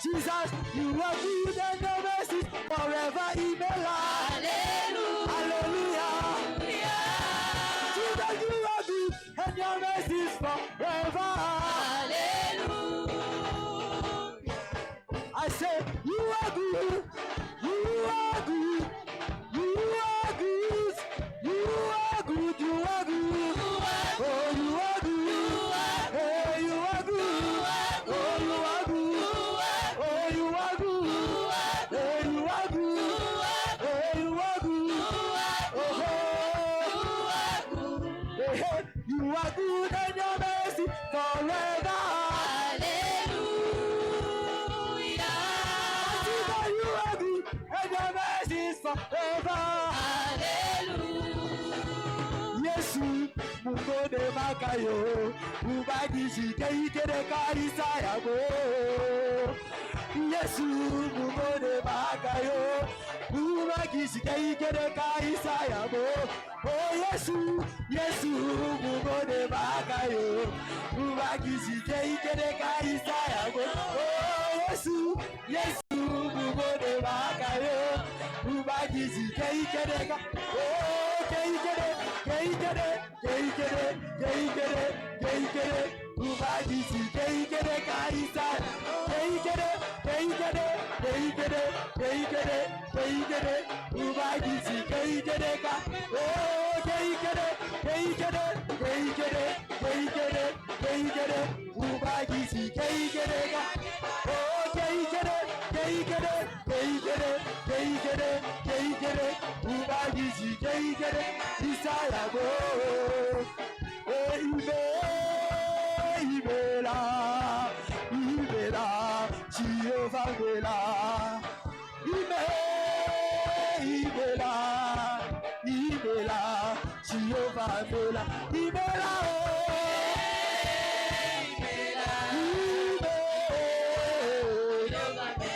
Jesus, you are good and your mercy forever in the land. Hallelujah. Jesus, you are good and your mercy is forever. I say, you are good. You are good. You are good. You are good. You are good. Oh, you are good. Hey, you are good. Oh, you are good. Oh, you are good. Hey, you are good. Hey, you are good. Oh, hey, you are good and your mercy forever. Forever. Yesu mungode makayo ubagiji keikere karisa yabo. Yesu mungode makayo ubagiji keikere karisa yabo. Oh Yesu, Yesu mungode makayo ubagiji keikere karisa yabo. Oh Yesu, Yesu mungode makayo ubagiji keikereka. Oh keikere ubagiji keikereka isa. Keikere ubagiji keikereka. Oh keikere ubagiji keikereka. Oh keikere ubagiji keikere isayabo. Ibela Jehovah Bela. Ibela Jehovah Bela. Ibela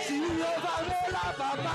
Jehovah Bela Papa.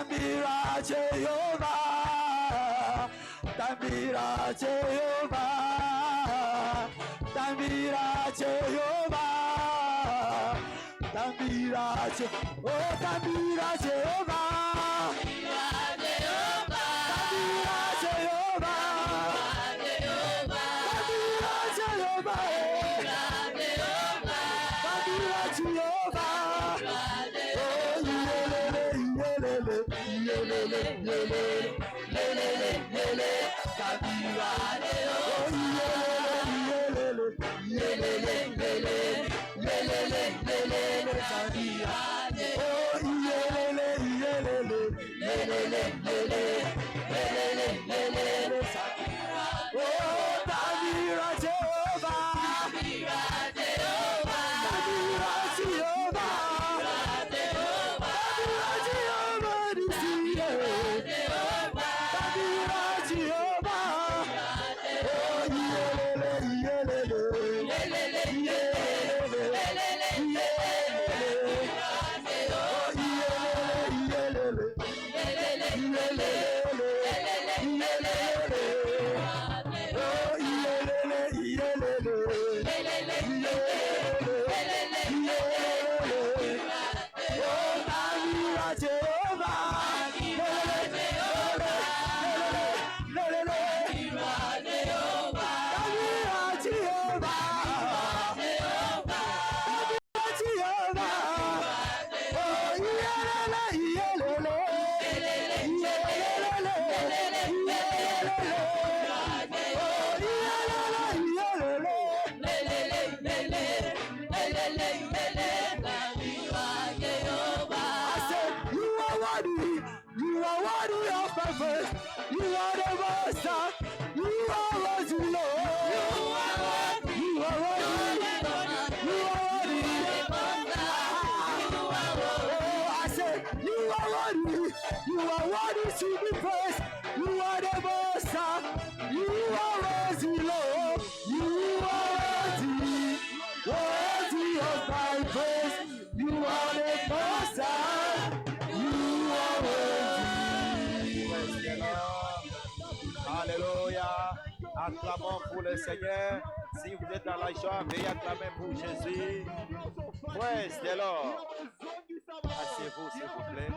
Tambira Jehovah, Tambira Jehovah, Tambira Jehovah, Tambira Jehovah, oh Tambira Jehovah, Tambira Jehovah, Tambira Jehovah, Tambira Jehovah. to be praised. You are the most high. You are worthy, Lord. You are worthy of my praise. You are the most high. You are worthy. Alléluia. Acclamons pour le Seigneur. Si vous êtes dans la joie, veuillez acclamer pour Jésus. Praise the Lord. Asseyez-vous, s'il vous plaît.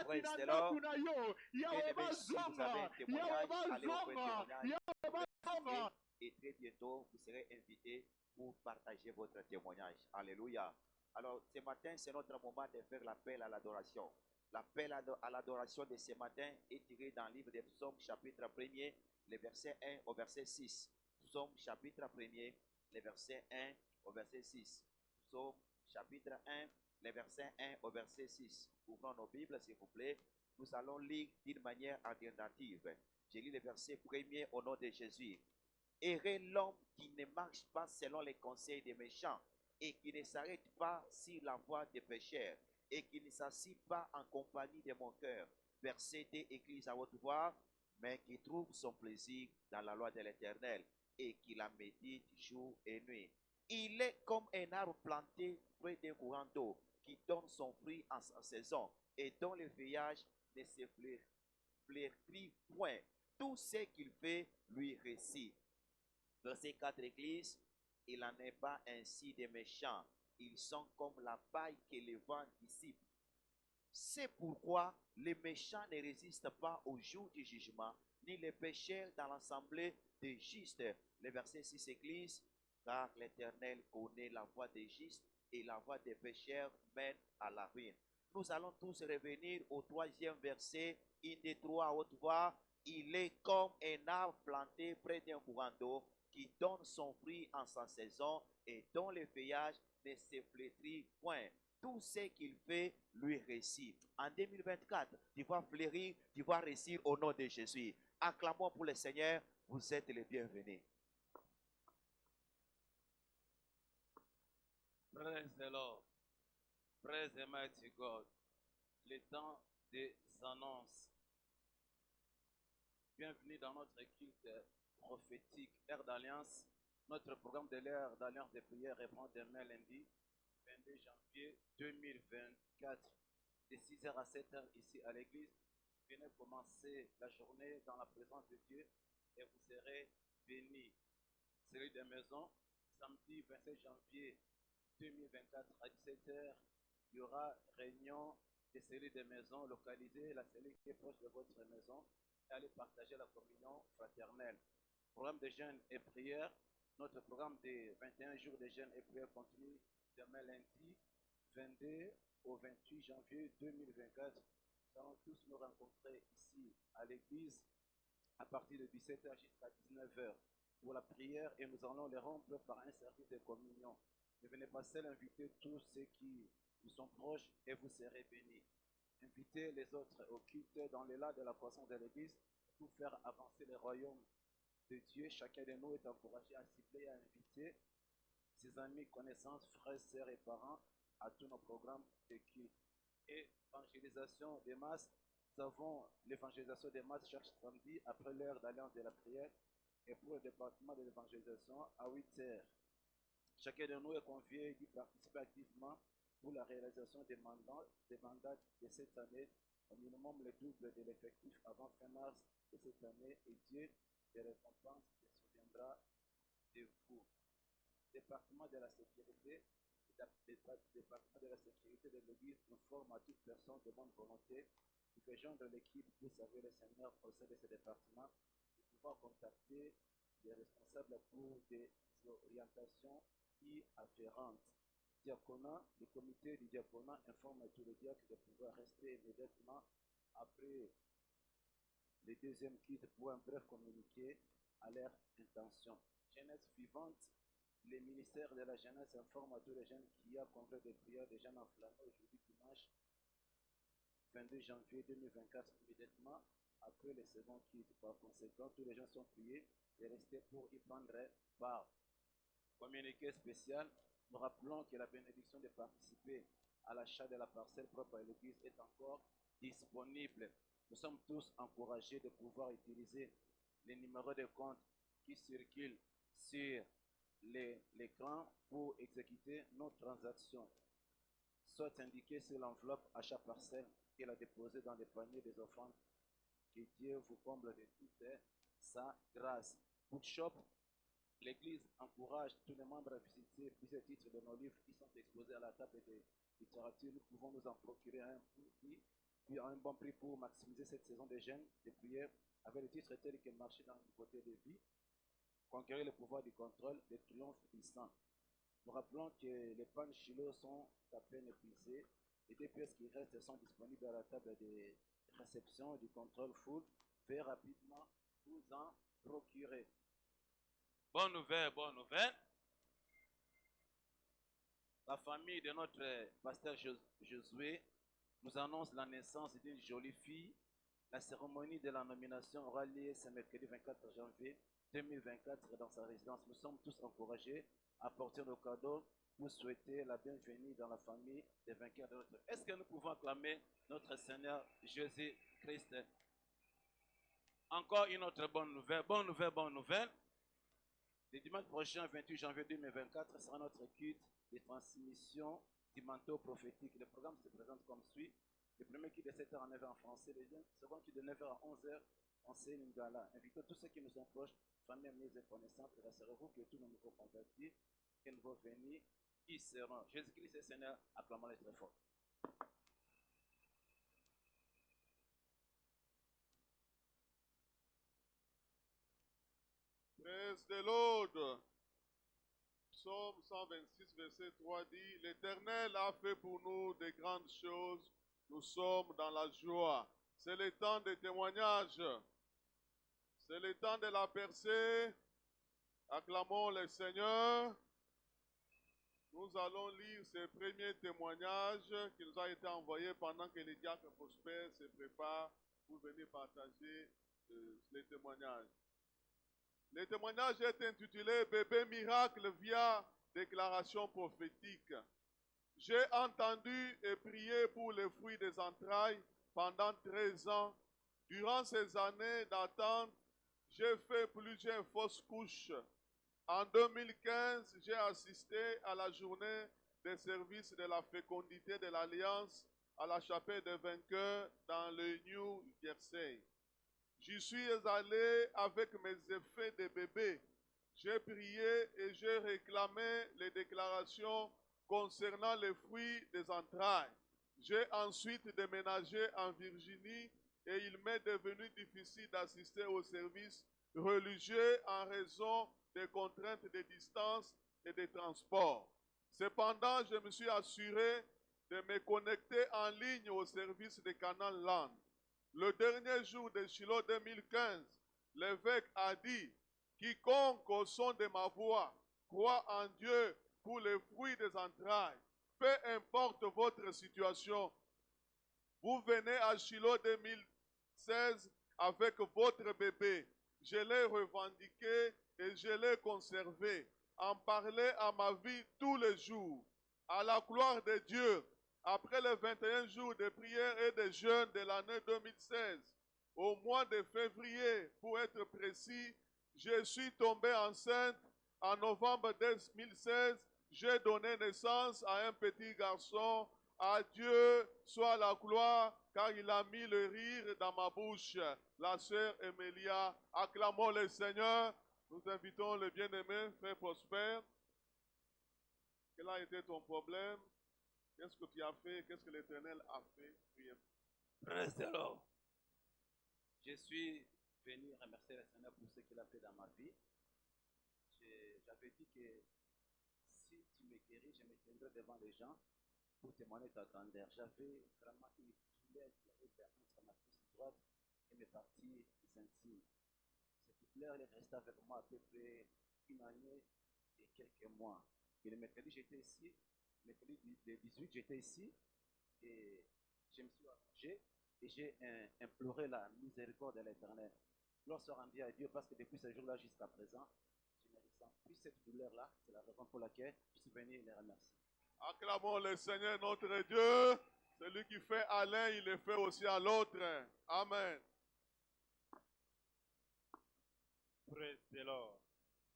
Praise the Lord. Bien-aimés, si vous avez un témoignage, allez au témoignage. Et très bientôt, vous serez invités pour partager votre témoignage. Alléluia. Alors, ce matin, c'est notre moment de faire l'appel à l'adoration. L'appel à l'adoration de ce matin est tiré dans le livre des Psaumes, chapitre 1er, les versets 1 au verset 6. Psaume, chapitre 1er, les versets 1 au verset 6. Psaume, chapitre 1, les versets 1 au verset 6. Ouvrons nos Bibles, s'il vous plaît. Nous allons lire d'une manière alternative. J'ai lu le verset 1er au nom de Jésus. Heureux l'homme qui ne marche pas selon les conseils des méchants et qui ne s'arrête pas sur la voie des pécheurs et qui ne s'assit pas en compagnie de mon cœur. Verset 2, Église à haute voix, mais qui trouve son plaisir dans la loi de l'Éternel et qui la médite jour et nuit. Il est comme un arbre planté près d'un courant d'eau qui donne son fruit en sa saison et dont le feuillage ne se flétrit point. Tout ce qu'il fait lui réussit. Verset 4, Église, il n'en est pas ainsi des méchants. Ils sont comme la paille que le vent dissipe. C'est pourquoi les méchants ne résistent pas au jour du jugement, ni les pécheurs dans l'assemblée des justes. Le verset 6, Église, car l'Éternel connaît la voie des justes et la voie des pécheurs mène à la ruine. Nous allons tous revenir au troisième verset, une des trois haute voix. Il est comme un arbre planté près d'un courant d'eau qui donne son fruit en sa saison et dont le feuillage ne se flétrit point. Tout ce qu'il fait lui réussit. En 2024, tu vas fleurir, tu vas réussir au nom de Jésus. Acclamons pour le Seigneur, vous êtes les bienvenus. Praise the Lord. Praise the mighty God. Le temps des annonces. Bienvenue dans notre culte prophétique Air d'Alliance. Notre programme de l'Air d'Alliance de prière reprend demain lundi 22 janvier 2024 de 6h à 7h ici à l'église. Venez commencer la journée dans la présence de Dieu et vous serez bénis. Série des maisons, samedi 27 janvier 2024 à 17h, il y aura réunion des cellules des maisons localisées, la cellule qui est proche de votre maison, et allez partager la communion fraternelle. Programme de jeûne et prière, notre programme des 21 jours de jeûne et prière continue demain lundi 22 au 28 janvier 2024. Nous allons tous nous rencontrer ici à l'église à partir de 17h jusqu'à 19h pour la prière et nous allons les rompre par un service de communion. Ne venez pas seul, invitez tous ceux qui vous sont proches et vous serez bénis. Invitez les autres au culte dans l'élan de la croissance de l'église pour faire avancer le royaume de Dieu. Chacun de nous est encouragé à cibler et à inviter ses amis, connaissances, frères, sœurs et parents à tous nos programmes de culte. Et évangélisation des masses, nous avons l'évangélisation des masses chaque samedi après l'heure d'alliance de la prière et pour le département de l'évangélisation à 8h. Chacun de nous est convié d'y participer activement pour la réalisation des mandats de cette année, au minimum le double de l'effectif avant fin mars de cette année, et Dieu des récompenses se souviendra de vous. Département de la sécurité, département de la sécurité de l'Église informe à toute personne de bonne volonté qui fait joindre l'équipe pour servir le Seigneur au sein de ce département de pouvoir contacter les responsables pour des orientations y afférentes. Diaconat, le comité du diaconat informe tous les diacres de pouvoir rester immédiatement après le deuxième culte pour un bref communiqué à leur intention. Jeunesse vivante, le ministère de la Jeunesse informe à tous les jeunes qu'il y a congrès de prière des jeunes enflammés aujourd'hui dimanche 22 janvier 2024 immédiatement après le second culte. Par conséquent, tous les gens sont priés de rester pour y prendre part. Communiqué spécial, nous rappelons que la bénédiction de participer à l'achat de la parcelle propre à l'église est encore disponible. Nous sommes tous encouragés de pouvoir utiliser les numéros de compte qui circulent sur l'écran pour exécuter nos transactions, soit indiqué sur l'enveloppe à chaque parcelle et la déposer dans le panier des offrandes. Que Dieu vous comble de toute sa grâce. Bookshop, l'Église encourage tous les membres à visiter plusieurs titres de nos livres qui sont exposés à la table de littérature. Nous pouvons nous en procurer un prix, puis à un bon prix pour maximiser cette saison de jeûne, de prière, avec le titre tels que Marcher dans la nouveauté de vie, Conquérir le pouvoir du contrôle, le triomphe du sang. Nous rappelons que les pannes Shiloh sont à peine épuisées. Les deux pièces qui restent sont disponibles à la table de réception du contrôle full. Veuillez rapidement vous en procurer. Bonne nouvelle, bonne nouvelle. La famille de notre pasteur Josué nous annonce la naissance d'une jolie fille. La cérémonie de la nomination aura lieu ce mercredi 24 janvier 2024 dans sa résidence. Nous sommes tous encouragés à apporter nos cadeaux pour souhaiter la bienvenue dans la famille des vainqueurs de notre. Est-ce que nous pouvons acclamer notre Seigneur Jésus-Christ? Encore une autre bonne nouvelle, bonne nouvelle, bonne nouvelle. Le dimanche prochain, 28 janvier 2024, sera notre culte de transmission du manteau prophétique. Le programme se présente comme suit. Le premier culte de 7h à 9h en français, le second culte de 9h à 11h en Lingala. Invitons tous ceux qui nous sont proches, familles, amis et connaissances, et rassurez-vous que tous nos nouveaux convertis, que nous vont venir, ils seront. Jésus-Christ est Seigneur, acclamons-le très fort. Praise the Lord. Psaume 126, verset 3 dit, l'Éternel a fait pour nous de grandes choses, nous sommes dans la joie. C'est le temps des témoignages. C'est le temps de la percée. Acclamons le Seigneur. Nous allons lire ce premier témoignage qui nous a été envoyé pendant que les diacres Prosper se préparent pour venir partager les témoignages. Le témoignage est intitulé « Bébé miracle via déclaration prophétique ». J'ai entendu et prié pour les fruits des entrailles pendant 13 ans. Durant ces années d'attente, j'ai fait plusieurs fausses couches. En 2015, j'ai assisté à la journée des services de la fécondité de l'Alliance à la chapelle des vainqueurs dans le New Jersey. J'y suis allé avec mes effets de bébé. J'ai prié et j'ai réclamé les déclarations concernant les fruits des entrailles. J'ai ensuite déménagé en Virginie et il m'est devenu difficile d'assister au service religieux en raison des contraintes de distance et de transport. Cependant, je me suis assuré de me connecter en ligne au service de Canal Land. Le dernier jour de Shiloh 2015, l'évêque a dit, quiconque au son de ma voix croit en Dieu pour les fruits des entrailles, peu importe votre situation, vous venez à Shiloh 2016 avec votre bébé. Je l'ai revendiqué et je l'ai conservé. En parler à ma vie tous les jours. À la gloire de Dieu, après les 21 jours de prière et de jeûne de l'année 2016, au mois de février, pour être précis, je suis tombé enceinte. En novembre 2016, j'ai donné naissance à un petit garçon. À Dieu soit la gloire, car il a mis le rire dans ma bouche. La sœur Emilia, acclamons le Seigneur. Nous invitons le bien-aimé, frère Prosper. Quel a été ton problème? Qu'est-ce que tu as fait? Qu'est-ce que l'Éternel a fait? Priez. Praise the Lord. Je suis venu remercier le Seigneur pour ce qu'il a fait dans ma vie. J'avais dit que si tu me guéris, je me tiendrai devant les gens pour témoigner ta grandeur. J'avais vraiment une douleur terrible entre ma cuisse droite et mes parties intimes. Cette douleur est restée avec moi à peu près une année et quelques mois. Et le mercredi, j'étais ici. Le mercredi 18, j'étais ici. Et je me suis allongé et j'ai imploré la miséricorde de l'Éternel. Gloire soit rendue à Dieu parce que depuis ce jour-là jusqu'à présent, je ne ressens plus cette douleur-là. C'est la raison pour laquelle je suis venu les remercier. Acclamons le Seigneur notre Dieu. Celui qui fait à l'un, il le fait aussi à l'autre. Amen. Praise the Lord.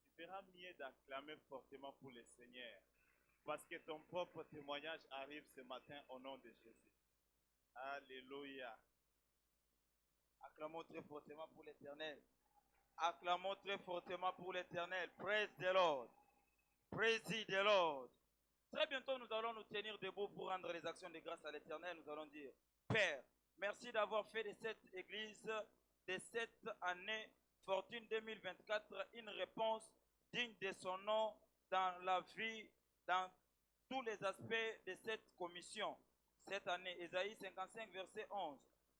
Tu feras mieux d'acclamer fortement pour le Seigneur, parce que ton propre témoignage arrive ce matin au nom de Jésus. Alléluia. Acclamons très fortement pour l'Éternel. Acclamons très fortement pour l'Éternel. Praise the Lord. Praise the Lord. Très bientôt, nous allons nous tenir debout pour rendre les actions de grâce à l'Éternel. Nous allons dire, Père, merci d'avoir fait de cette église, de cette année Fortune 2024, une réponse digne de son nom dans la vie, dans tous les aspects de cette commission. Cette année, Ésaïe 55, verset 11.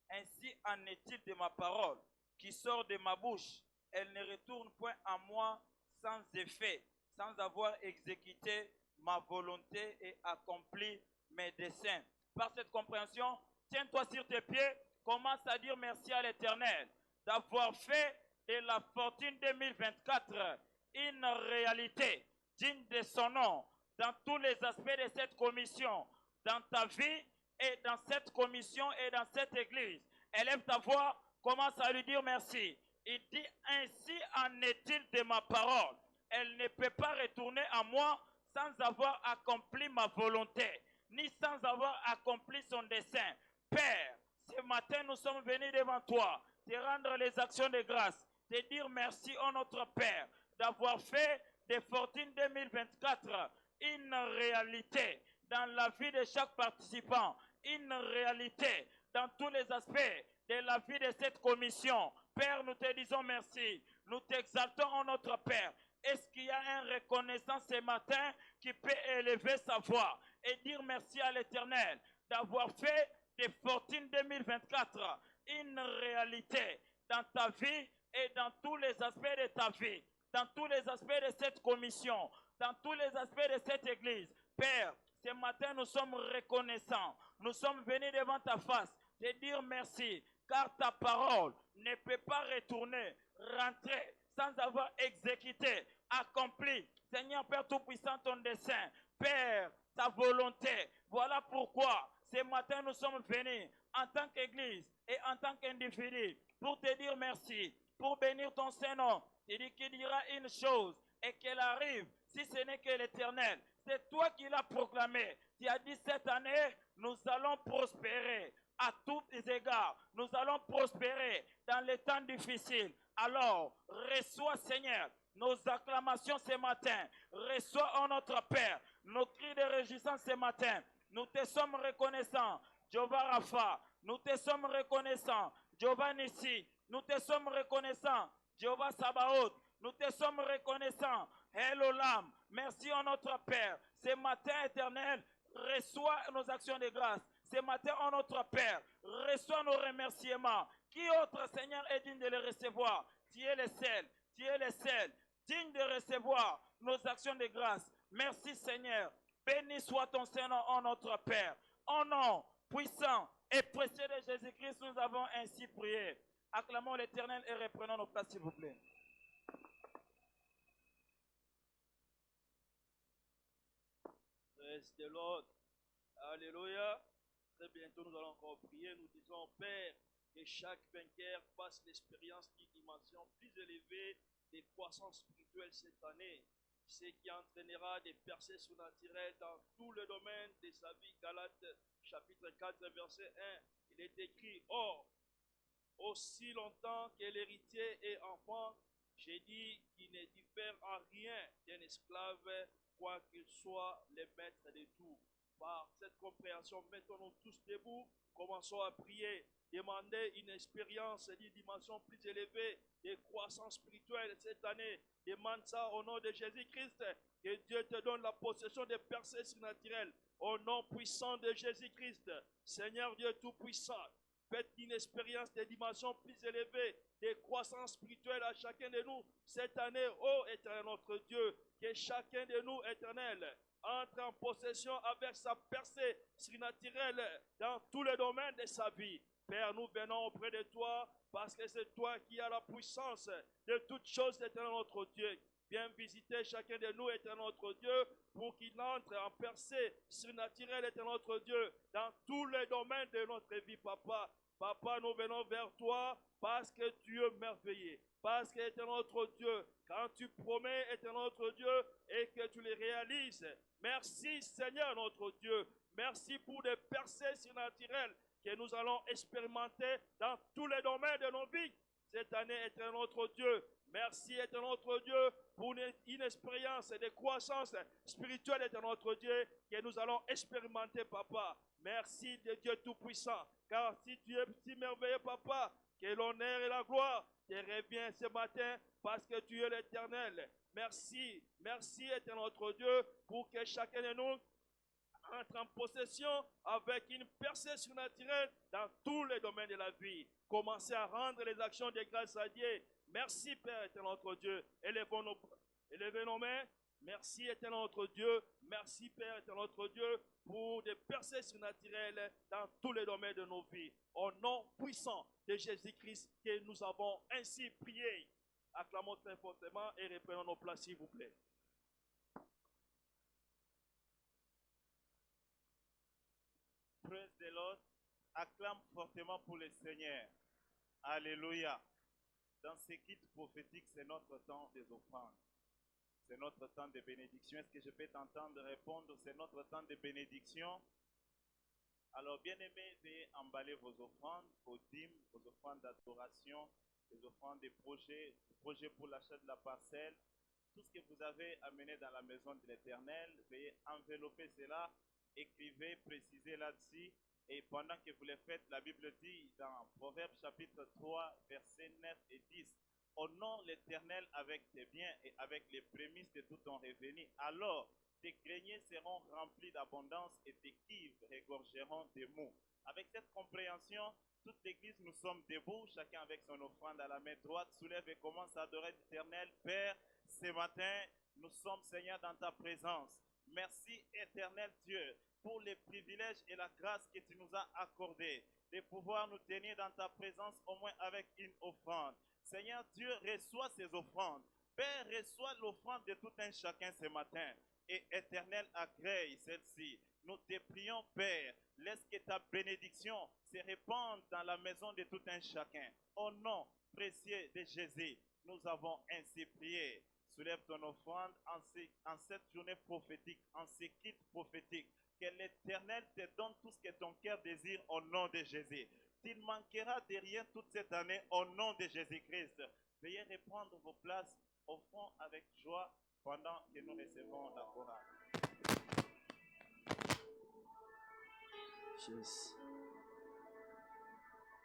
Ainsi en est-il de ma parole qui sort de ma bouche. Elle ne retourne point à moi sans effet, sans avoir exécuté ma volonté et accompli mes desseins. Par cette compréhension, tiens-toi sur tes pieds, commence à dire merci à l'Éternel d'avoir fait de la Fortune 2024 une réalité digne de son nom dans tous les aspects de cette commission, dans ta vie et dans cette commission et dans cette église. Élève ta voix, commence à lui dire merci. Il dit, ainsi en est-il de ma parole. Elle ne peut pas retourner à moi sans avoir accompli ma volonté, ni sans avoir accompli son dessein. Père, ce matin nous sommes venus devant toi, te rendre les actions de grâce, te dire merci à notre Père d'avoir fait de Fortune 2024 une réalité dans la vie de chaque participant, une réalité dans tous les aspects de la vie de cette commission. Père, nous te disons merci. Nous t'exaltons en notre Père. Est-ce qu'il y a un reconnaissant ce matin qui peut élever sa voix et dire merci à l'Éternel d'avoir fait de Fortune 2024 une réalité dans ta vie et dans tous les aspects de ta vie, dans tous les aspects de cette commission, dans tous les aspects de cette église. Père, ce matin nous sommes reconnaissants. Nous sommes venus devant ta face te dire merci, car ta parole ne peut pas retourner, rentrer sans avoir exécuté, accompli, Seigneur Père Tout-Puissant, ton dessein. Père, ta volonté. Voilà pourquoi ce matin nous sommes venus en tant qu'église et en tant qu'individu pour te dire merci, pour bénir ton Saint-Nom. Tu dis qu'il dira une chose et qu'elle arrive si ce n'est que l'Éternel. C'est toi qui l'as proclamé. Tu as dit cette année, nous allons prospérer à tous les égards. Nous allons prospérer dans les temps difficiles. Alors, reçois, Seigneur, nos acclamations ce matin. Reçois, oh notre Père, nos cris de réjouissance ce matin. Nous te sommes reconnaissants, Jéhovah Rapha. Nous te sommes reconnaissants, Jéhovah Nissi. Nous te sommes reconnaissants, Jéhovah Sabaoth. Nous te sommes reconnaissants, El Olam. Merci, oh notre Père. Ce matin, éternel, reçois nos actions de grâce. Ce matin, oh notre Père, reçois nos remerciements. Qui autre, Seigneur, est digne de les recevoir? Tu es le seul, tu es le seul, digne de recevoir nos actions de grâce. Merci, Seigneur. Béni soit ton Saint-Nom, oh notre Père. Au nom puissant et précieux de Jésus-Christ, nous avons ainsi prié. Acclamons l'Éternel et reprenons nos places, s'il vous plaît. Praise the Lord. Alléluia. Très bientôt, nous allons encore prier. Nous disons, Père, que chaque vainqueur fasse l'expérience d'une dimension plus élevée de croissance spirituelle cette année, ce qui entraînera des percées surnaturelles dans tout le domaine de sa vie. Galates chapitre 4, verset 1. Il est écrit, or, aussi longtemps que l'héritier est enfant, j'ai dit qu'il ne diffère en rien d'un esclave, quoi qu'il soit le maître de tout. Par cette compréhension, mettons-nous tous debout, commençons à prier, demander une expérience d'une dimension plus élevée de croissance spirituelle cette année. Demande ça au nom de Jésus-Christ, que Dieu te donne la possession des percées surnaturelles, au nom puissant de Jésus-Christ. Seigneur Dieu Tout-Puissant, faites une expérience de dimension plus élevée, de croissance spirituelle à chacun de nous cette année, ô éternel notre Dieu, que chacun de nous, éternel, entre en possession avec sa percée surnaturelle dans tous les domaines de sa vie. Père, nous venons auprès de toi parce que c'est toi qui as la puissance de toutes choses, éternel notre Dieu. Viens visiter chacun de nous, éternel notre Dieu, pour qu'il entre en percée surnaturelle, éternel notre Dieu, dans tous les domaines de notre vie, papa. Papa, nous venons vers toi parce que tu es merveilleux. Parce que, éternel notre Dieu, quand tu promets, éternel notre Dieu, et que tu les réalises, merci Seigneur notre Dieu. Merci pour des percées surnaturelles que nous allons expérimenter dans tous les domaines de nos vies. Cette année, éternel notre Dieu, merci éternel notre Dieu pour une expérience de croissance spirituelle, éternel notre Dieu, que nous allons expérimenter, papa. Merci de Dieu Tout-Puissant, car si tu es si merveilleux, papa, que l'honneur et la gloire te reviennent ce matin parce que tu es l'Éternel. Merci, merci éternel notre Dieu, pour que chacun de nous entre en possession avec une percée surnaturelle dans tous les domaines de la vie. Commencez à rendre les actions de grâce à Dieu. Merci Père éternel notre Dieu. Élevez nos mains. Merci éternel notre Dieu. Merci Père éternel notre Dieu pour des percées surnaturelles dans tous les domaines de nos vies. Au nom puissant de Jésus-Christ que nous avons ainsi prié. Acclamons très fortement et reprenons nos places s'il vous plaît. Praise the Lord. Acclame fortement pour le Seigneur. Alléluia. Dans ce kit prophétique, c'est notre temps des offrandes. C'est notre temps de bénédiction. Est-ce que je peux t'entendre répondre? C'est notre temps de bénédiction. Alors, bien-aimés, veuillez emballer vos offrandes, vos dîmes, vos offrandes d'adoration, les offrandes des projets pour l'achat de la parcelle. Tout ce que vous avez amené dans la maison de l'Éternel, veuillez envelopper cela, écrivez, précisez là-dessus. Et pendant que vous le faites, la Bible dit dans Proverbes chapitre 3, versets 9 et 10, « Honore l'Éternel avec tes biens et avec les prémices de tout ton revenu. Alors, tes greniers seront remplis d'abondance et tes cuves regorgeront de mou. » Avec cette compréhension, toute l'Église, nous sommes debout, chacun avec son offrande à la main droite, soulève et commence à adorer l'Éternel. Père, ce matin, nous sommes, Seigneur, dans ta présence. Merci, éternel Dieu, pour les privilèges et la grâce que tu nous as accordés, de pouvoir nous tenir dans ta présence au moins avec une offrande. Seigneur Dieu, reçois ces offrandes. Père, reçois l'offrande de tout un chacun ce matin. Et éternel, agrée celle-ci. Nous te prions, Père, laisse que ta bénédiction se répande dans la maison de tout un chacun. Au nom précieux de Jésus, nous avons ainsi prié. Soulève ton offrande en cette journée prophétique, en ce kit prophétique. Que l'Éternel te donne tout ce que ton cœur désire au nom de Jésus. Tu ne manqueras de rien toute cette année au nom de Jésus-Christ. Veuillez reprendre vos places au fond avec joie pendant que nous recevons la chorale. Jésus.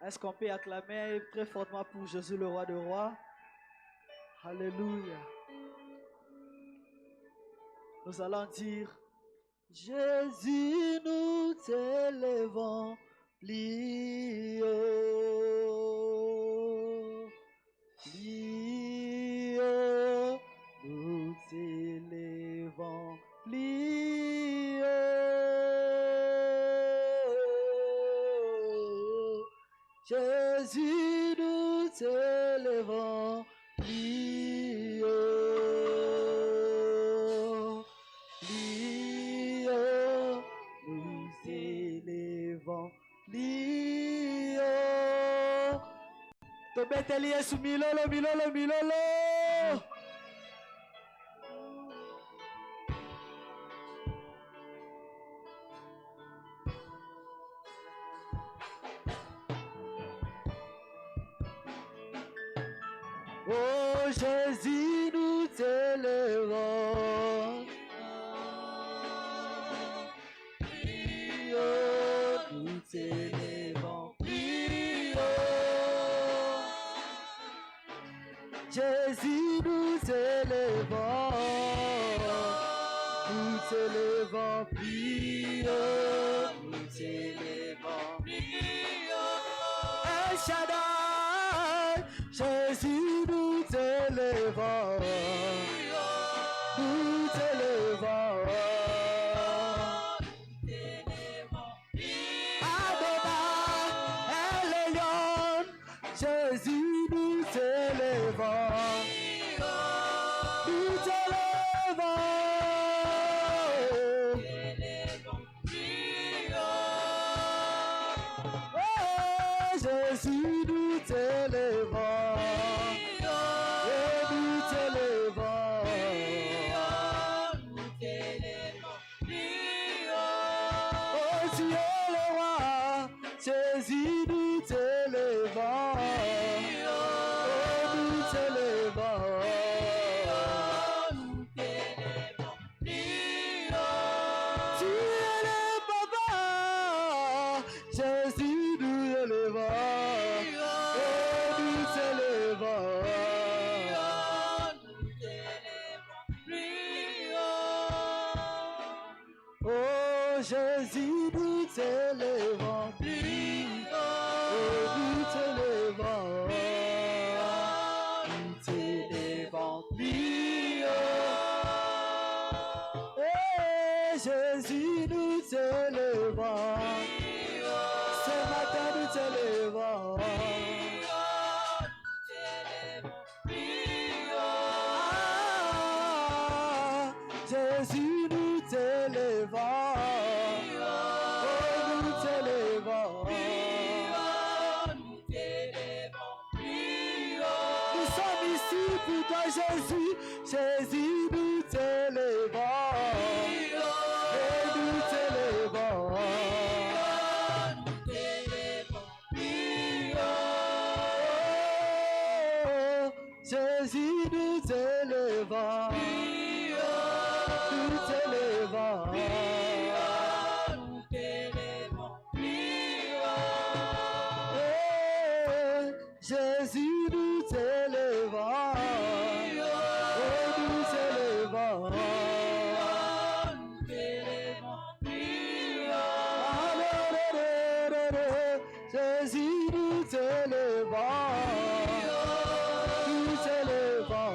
Est-ce qu'on peut acclamer très fortement pour Jésus le roi des rois? Alléluia. Nous allons dire: Jésus, nous t'élevons, plions, plions, nous t'élevons, plions. Jésus, nous t'élevons, plions, plions, nous élevons, plions. Tobeteli Yesu milolo, milolo, milolo. Oh Jésus, nous t'élevons. Prions, nous t'élevons. Prions. Jésus, nous t'élevons. Nous t'élevons. Prions, nous t'élevons. Prions. El Shaddai, Jésus, nous t'élevons, nous t'élevons, Adonai, El Elyon, Jésus, nous t'élevons, nous Jésus, nous t'élevons. Et nous t'élevons. Oh, tu es le roi. Jésus, nous t'élevons. Oh, nous t'élevons. Tu es le papa. Jésus, nous élevons. Oh, nous t'élevons. Oh, Jésus, nous t'élevons. Oh, nous t'élevons. Nous t'élevons. Eh, Jésus, nous t'élevons. Ce matin, nous t'élevons. Ah, Jésus, nous t'élevons. Oh, nous t'élevons. Nous sommes ici pour toi, Jésus. Jésus, nous t'élevons. Et nous t'élevons. Oh, Jésus, nous t'élevons. Nous t'élevons. Eh, Jésus, nous t'élevons. Oh, nous t'élevons. Jésus, nous t'élevons. Nous t'élevons.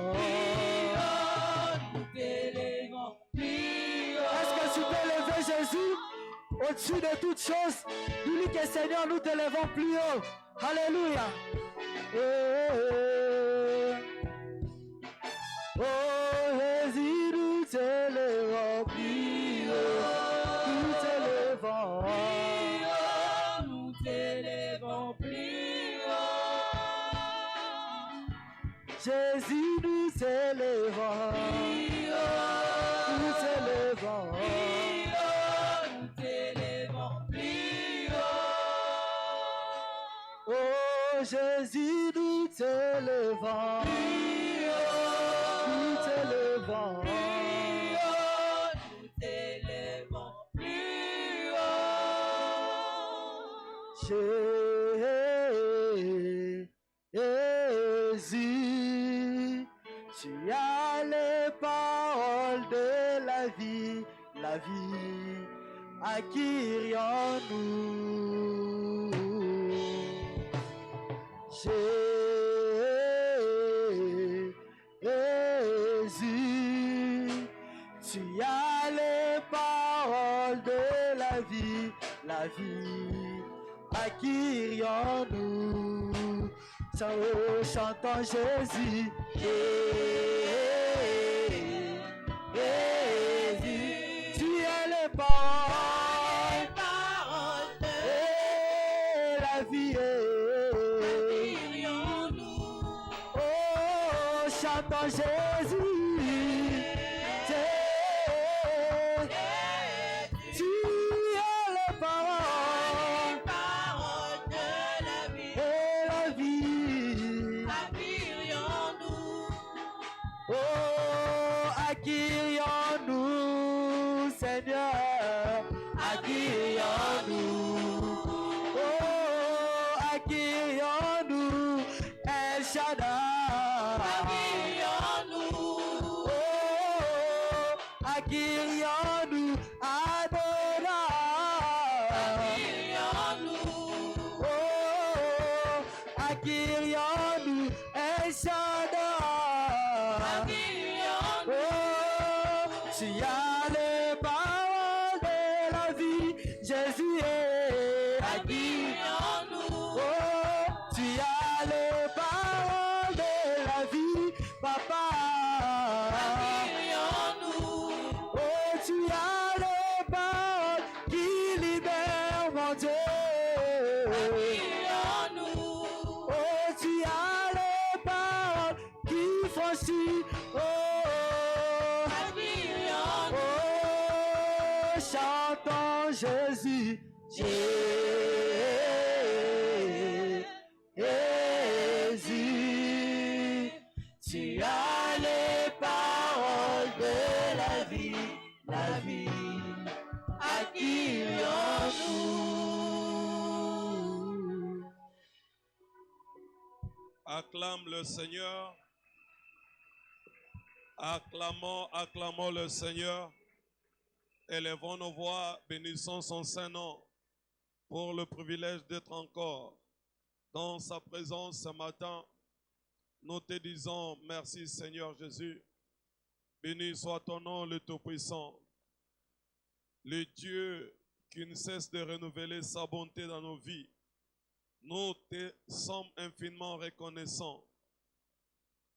Est-ce que tu peux lever Jésus au-dessus de toutes choses? Dis-lui que Seigneur, nous t'élevons plus haut. Alléluia. Oh, Jésus, nous t'élevons plus haut. Nous t'élevons. Jésus, nous t'élevons. Nous t'élevons. Oh, Jésus, nous t'élevons. Nous t'élevons. Jésus, tu as les paroles de la vie, acquérions-nous. Jésus, tu as les paroles de la vie, acquérions-nous. Chantons Jésus. Jésus, tu es les paroles et la vie. Oh, chantons Jésus. Tu es les paroles et la vie. Oh, accueillons-nous, Seigneur, accueillons-nous. Oh, accueillons-nous, El Shaddai. Oh, accueillons-nous, Adonai. Oh, accueillons-nous, El Shaddai. Oh, tu as les paroles de la vie, Jésus est accueillons-nous. Oh, tu as les paroles de la vie, Papa. Oh, tu as les paroles qui libèrent mon Dieu. Oh, Jésus, tu as les paroles de la vie, accueillons-nous. Acclame le Seigneur. Acclamons le Seigneur. Élevons nos voix, bénissons son Saint-Nom pour le privilège d'être encore dans sa présence ce matin. Nous te disons merci Seigneur Jésus. Béni soit ton nom le Tout-Puissant. Le Dieu qui ne cesse de renouveler sa bonté dans nos vies. Nous te sommes infiniment reconnaissants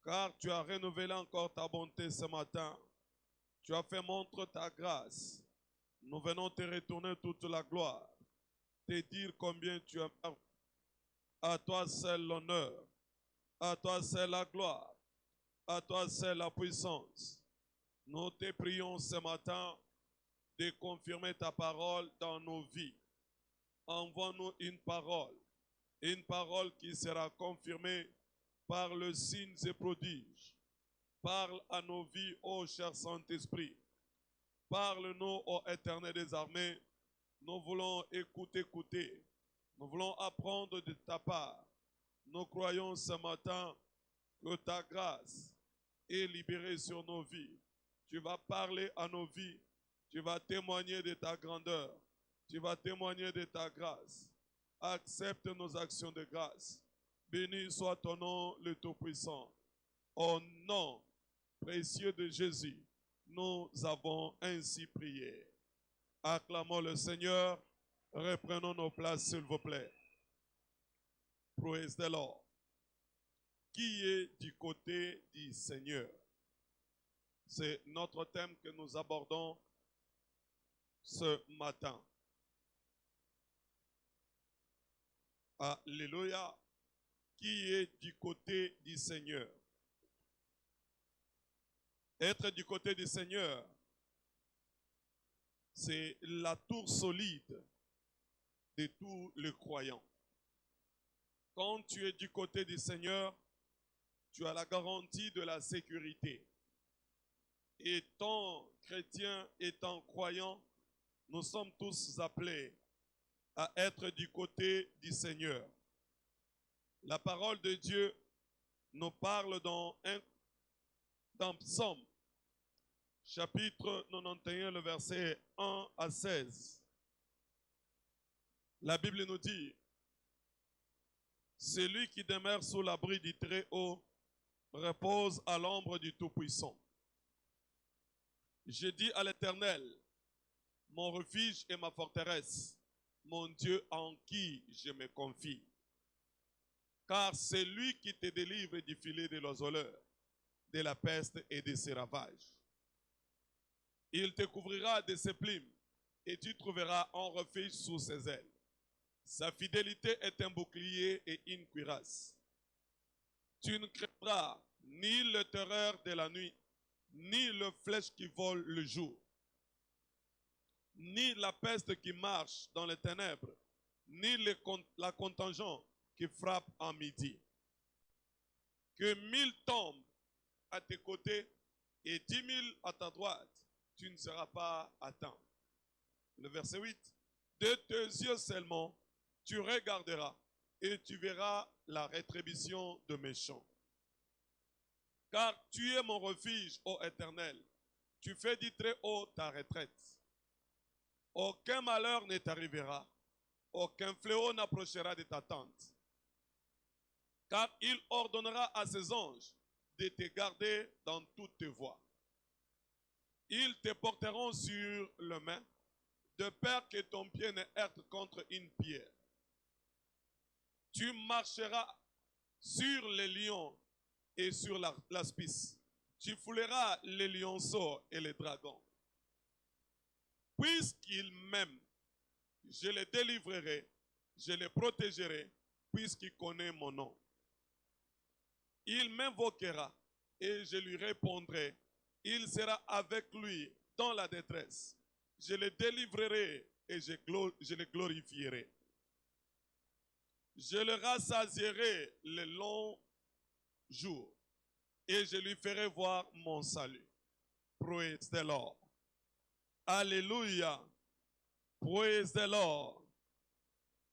car tu as renouvelé encore ta bonté ce matin. Tu as fait montre ta grâce. Nous venons te retourner toute la gloire, te dire combien tu as. À toi seul l'honneur, à toi seul la gloire, à toi seul la puissance. Nous te prions ce matin de confirmer ta parole dans nos vies. Envoie-nous une parole qui sera confirmée par le signe et prodiges. Parle à nos vies, ô cher Saint-Esprit. Parle-nous, ô Éternel des armées. Nous voulons écouter. Nous voulons apprendre de ta part. Nous croyons ce matin que ta grâce est libérée sur nos vies. Tu vas parler à nos vies. Tu vas témoigner de ta grandeur. Tu vas témoigner de ta grâce. Accepte nos actions de grâce. Béni soit ton nom, le Tout-Puissant. Au nom précieux de Jésus, nous avons ainsi prié. Acclamons le Seigneur. Reprenons nos places, s'il vous plaît. Praise the Lord. Qui est du côté du Seigneur? C'est notre thème que nous abordons ce matin. Alléluia. Qui est du côté du Seigneur? Être du côté du Seigneur, c'est la tour solide de tous les croyants. Quand tu es du côté du Seigneur, tu as la garantie de la sécurité. Étant chrétien, étant croyant, nous sommes tous appelés à être du côté du Seigneur. La parole de Dieu nous parle dans Psaume, chapitre 91, le verset 1 à 16. La Bible nous dit, « Celui qui demeure sous l'abri du Très-Haut repose à l'ombre du Tout-Puissant. Je dis à l'Éternel, mon refuge et ma forteresse, mon Dieu en qui je me confie. Car c'est lui qui te délivre du filet de l'oiseleur, de la peste et de ses ravages. Il te couvrira de ses plumes et tu trouveras un refuge sous ses ailes. Sa fidélité est un bouclier et une cuirasse. Tu ne craindras ni le terreur de la nuit, ni le flèche qui vole le jour, ni la peste qui marche dans les ténèbres, ni la contingent qui frappe en midi. Que 1000 tombent à tes côtés et 10 000 à ta droite, tu ne seras pas atteint. Le verset 8. De tes yeux seulement, tu regarderas et tu verras la rétribution de méchants. Car tu es mon refuge, ô Éternel. Tu fais du Très-Haut ta retraite. Aucun malheur ne t'arrivera. Aucun fléau n'approchera de ta tente. Car il ordonnera à ses anges de te garder dans toutes tes voies. Ils te porteront sur les mains, de peur que ton pied ne heurte contre une pierre. Tu marcheras sur les lions et sur l'aspice. Tu fouleras les lionceaux et les dragons. Puisqu'il m'aime, je les délivrerai, je les protégerai, puisqu'il connaît mon nom. Il m'invoquera et je lui répondrai. Il sera avec lui dans la détresse. Je le délivrerai et je le glorifierai. Je le rassasierai le long jour et je lui ferai voir mon salut. Praise the Lord. Alléluia. Praise the Lord.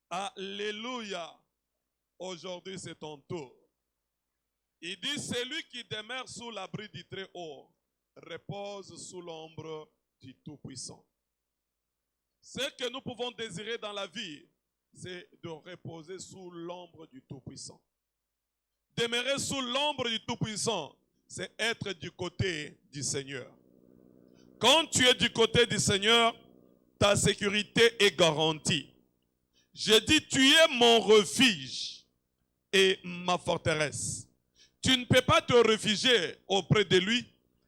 Alléluia. Aujourd'hui, c'est ton tour. Il dit, celui qui demeure sous l'abri du Très-Haut repose sous l'ombre du Tout-Puissant. Ce que nous pouvons désirer dans la vie, c'est de reposer sous l'ombre du Tout-Puissant. Demeurer sous l'ombre du Tout-Puissant, c'est être du côté du Seigneur. Quand tu es du côté du Seigneur, ta sécurité est garantie. Je dis, tu es mon refuge et ma forteresse. Tu ne peux pas te réfugier auprès de lui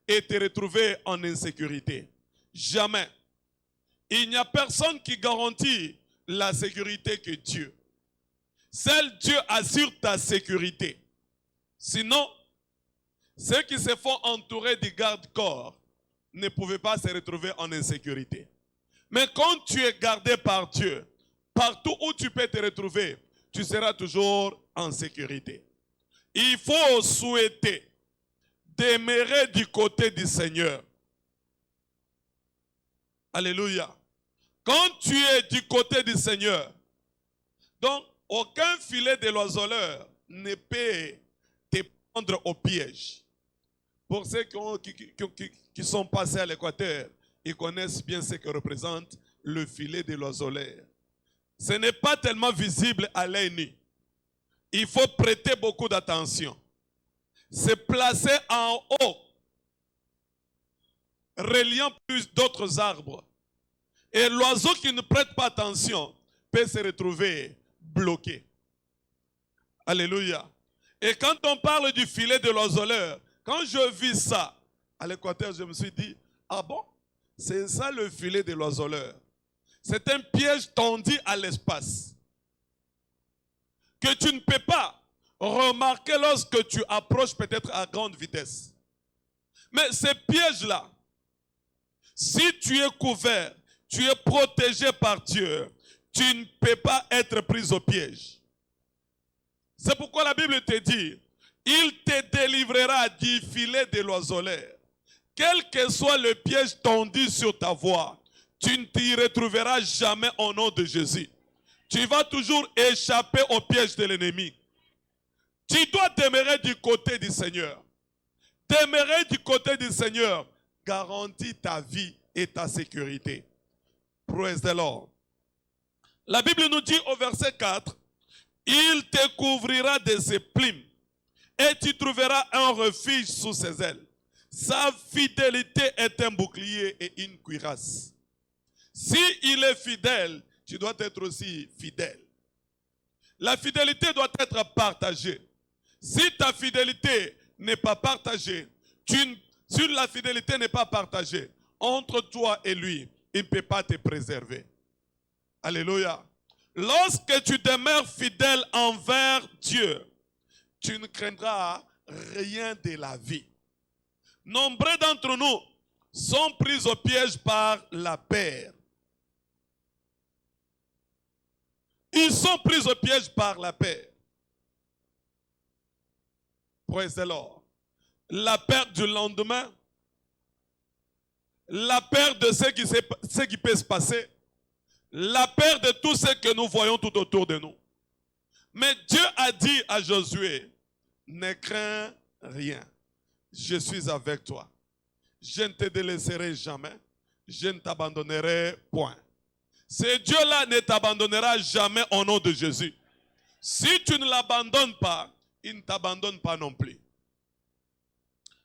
et te retrouver en insécurité. Jamais. Il n'y a personne qui garantit la sécurité que Dieu. Seul Dieu assure ta sécurité. Sinon, ceux qui se font entourer du garde-corps ne pouvaient pas se retrouver en insécurité. Mais quand tu es gardé par Dieu, partout où tu peux te retrouver, tu seras toujours en sécurité. Il faut souhaiter demeurer du côté du Seigneur. Alléluia. Quand tu es du côté du Seigneur, donc aucun filet de l'oiseleur ne peut te prendre au piège. Pour ceux qui sont passés à l'Équateur, ils connaissent bien ce que représente le filet de l'oiseleur. Ce n'est pas tellement visible à l'œil nu. Il faut prêter beaucoup d'attention. C'est placé en haut, reliant plus d'autres arbres. Et l'oiseau qui ne prête pas attention peut se retrouver bloqué. Alléluia. Et quand on parle du filet de l'oiseleur, quand je vis ça à l'Équateur, je me suis dit, ah bon, c'est ça le filet de l'oiseleur. C'est un piège tendu à l'espace que tu ne peux pas remarquer lorsque tu approches peut-être à grande vitesse. Mais ces pièges-là, si tu es couvert, tu es protégé par Dieu, tu ne peux pas être pris au piège. C'est pourquoi la Bible te dit, il te délivrera du filet de l'oiseleur. Quel que soit le piège tendu sur ta voie, tu ne t'y retrouveras jamais au nom de Jésus. Tu vas toujours échapper au piège de l'ennemi. Tu dois demeurer du côté du Seigneur. Demeurer du côté du Seigneur garantit ta vie et ta sécurité. Praise the Lord. La Bible nous dit au verset 4, il te couvrira de ses plumes et tu trouveras un refuge sous ses ailes. Sa fidélité est un bouclier et une cuirasse. Si il est fidèle, tu dois être aussi fidèle. La fidélité doit être partagée. Si ta fidélité n'est pas partagée, si la fidélité n'est pas partagée entre toi et lui, il ne peut pas te préserver. Alléluia. Lorsque tu demeures fidèle envers Dieu, tu ne craindras rien de la vie. Nombreux d'entre nous sont pris au piège par la peur. Ils sont pris au piège par la peur. Praise the Lord. La peur du lendemain, la peur de ce qui peut se passer, la peur de tout ce que nous voyons tout autour de nous. Mais Dieu a dit à Josué, ne crains rien, je suis avec toi. Je ne te délaisserai jamais, je ne t'abandonnerai point. Ce Dieu-là ne t'abandonnera jamais au nom de Jésus. Si tu ne l'abandonnes pas, il ne t'abandonne pas non plus.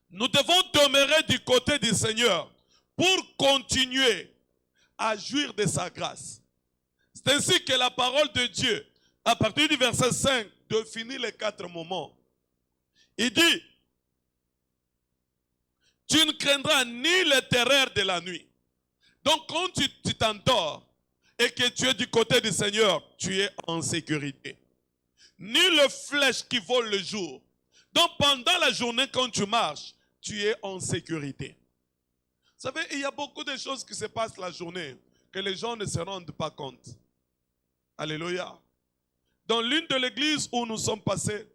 Nous devons demeurer du côté du Seigneur pour continuer à jouir de sa grâce. C'est ainsi que la parole de Dieu, à partir du verset 5, définit les 4 moments. Il dit, tu ne craindras ni les terreurs de la nuit. Donc quand tu t'endors et que tu es du côté du Seigneur, tu es en sécurité. Ni le flèche qui vole le jour. Donc pendant la journée quand tu marches, tu es en sécurité. Vous savez, il y a beaucoup de choses qui se passent la journée que les gens ne se rendent pas compte. Alléluia. Dans l'une de l'églises où nous sommes passés,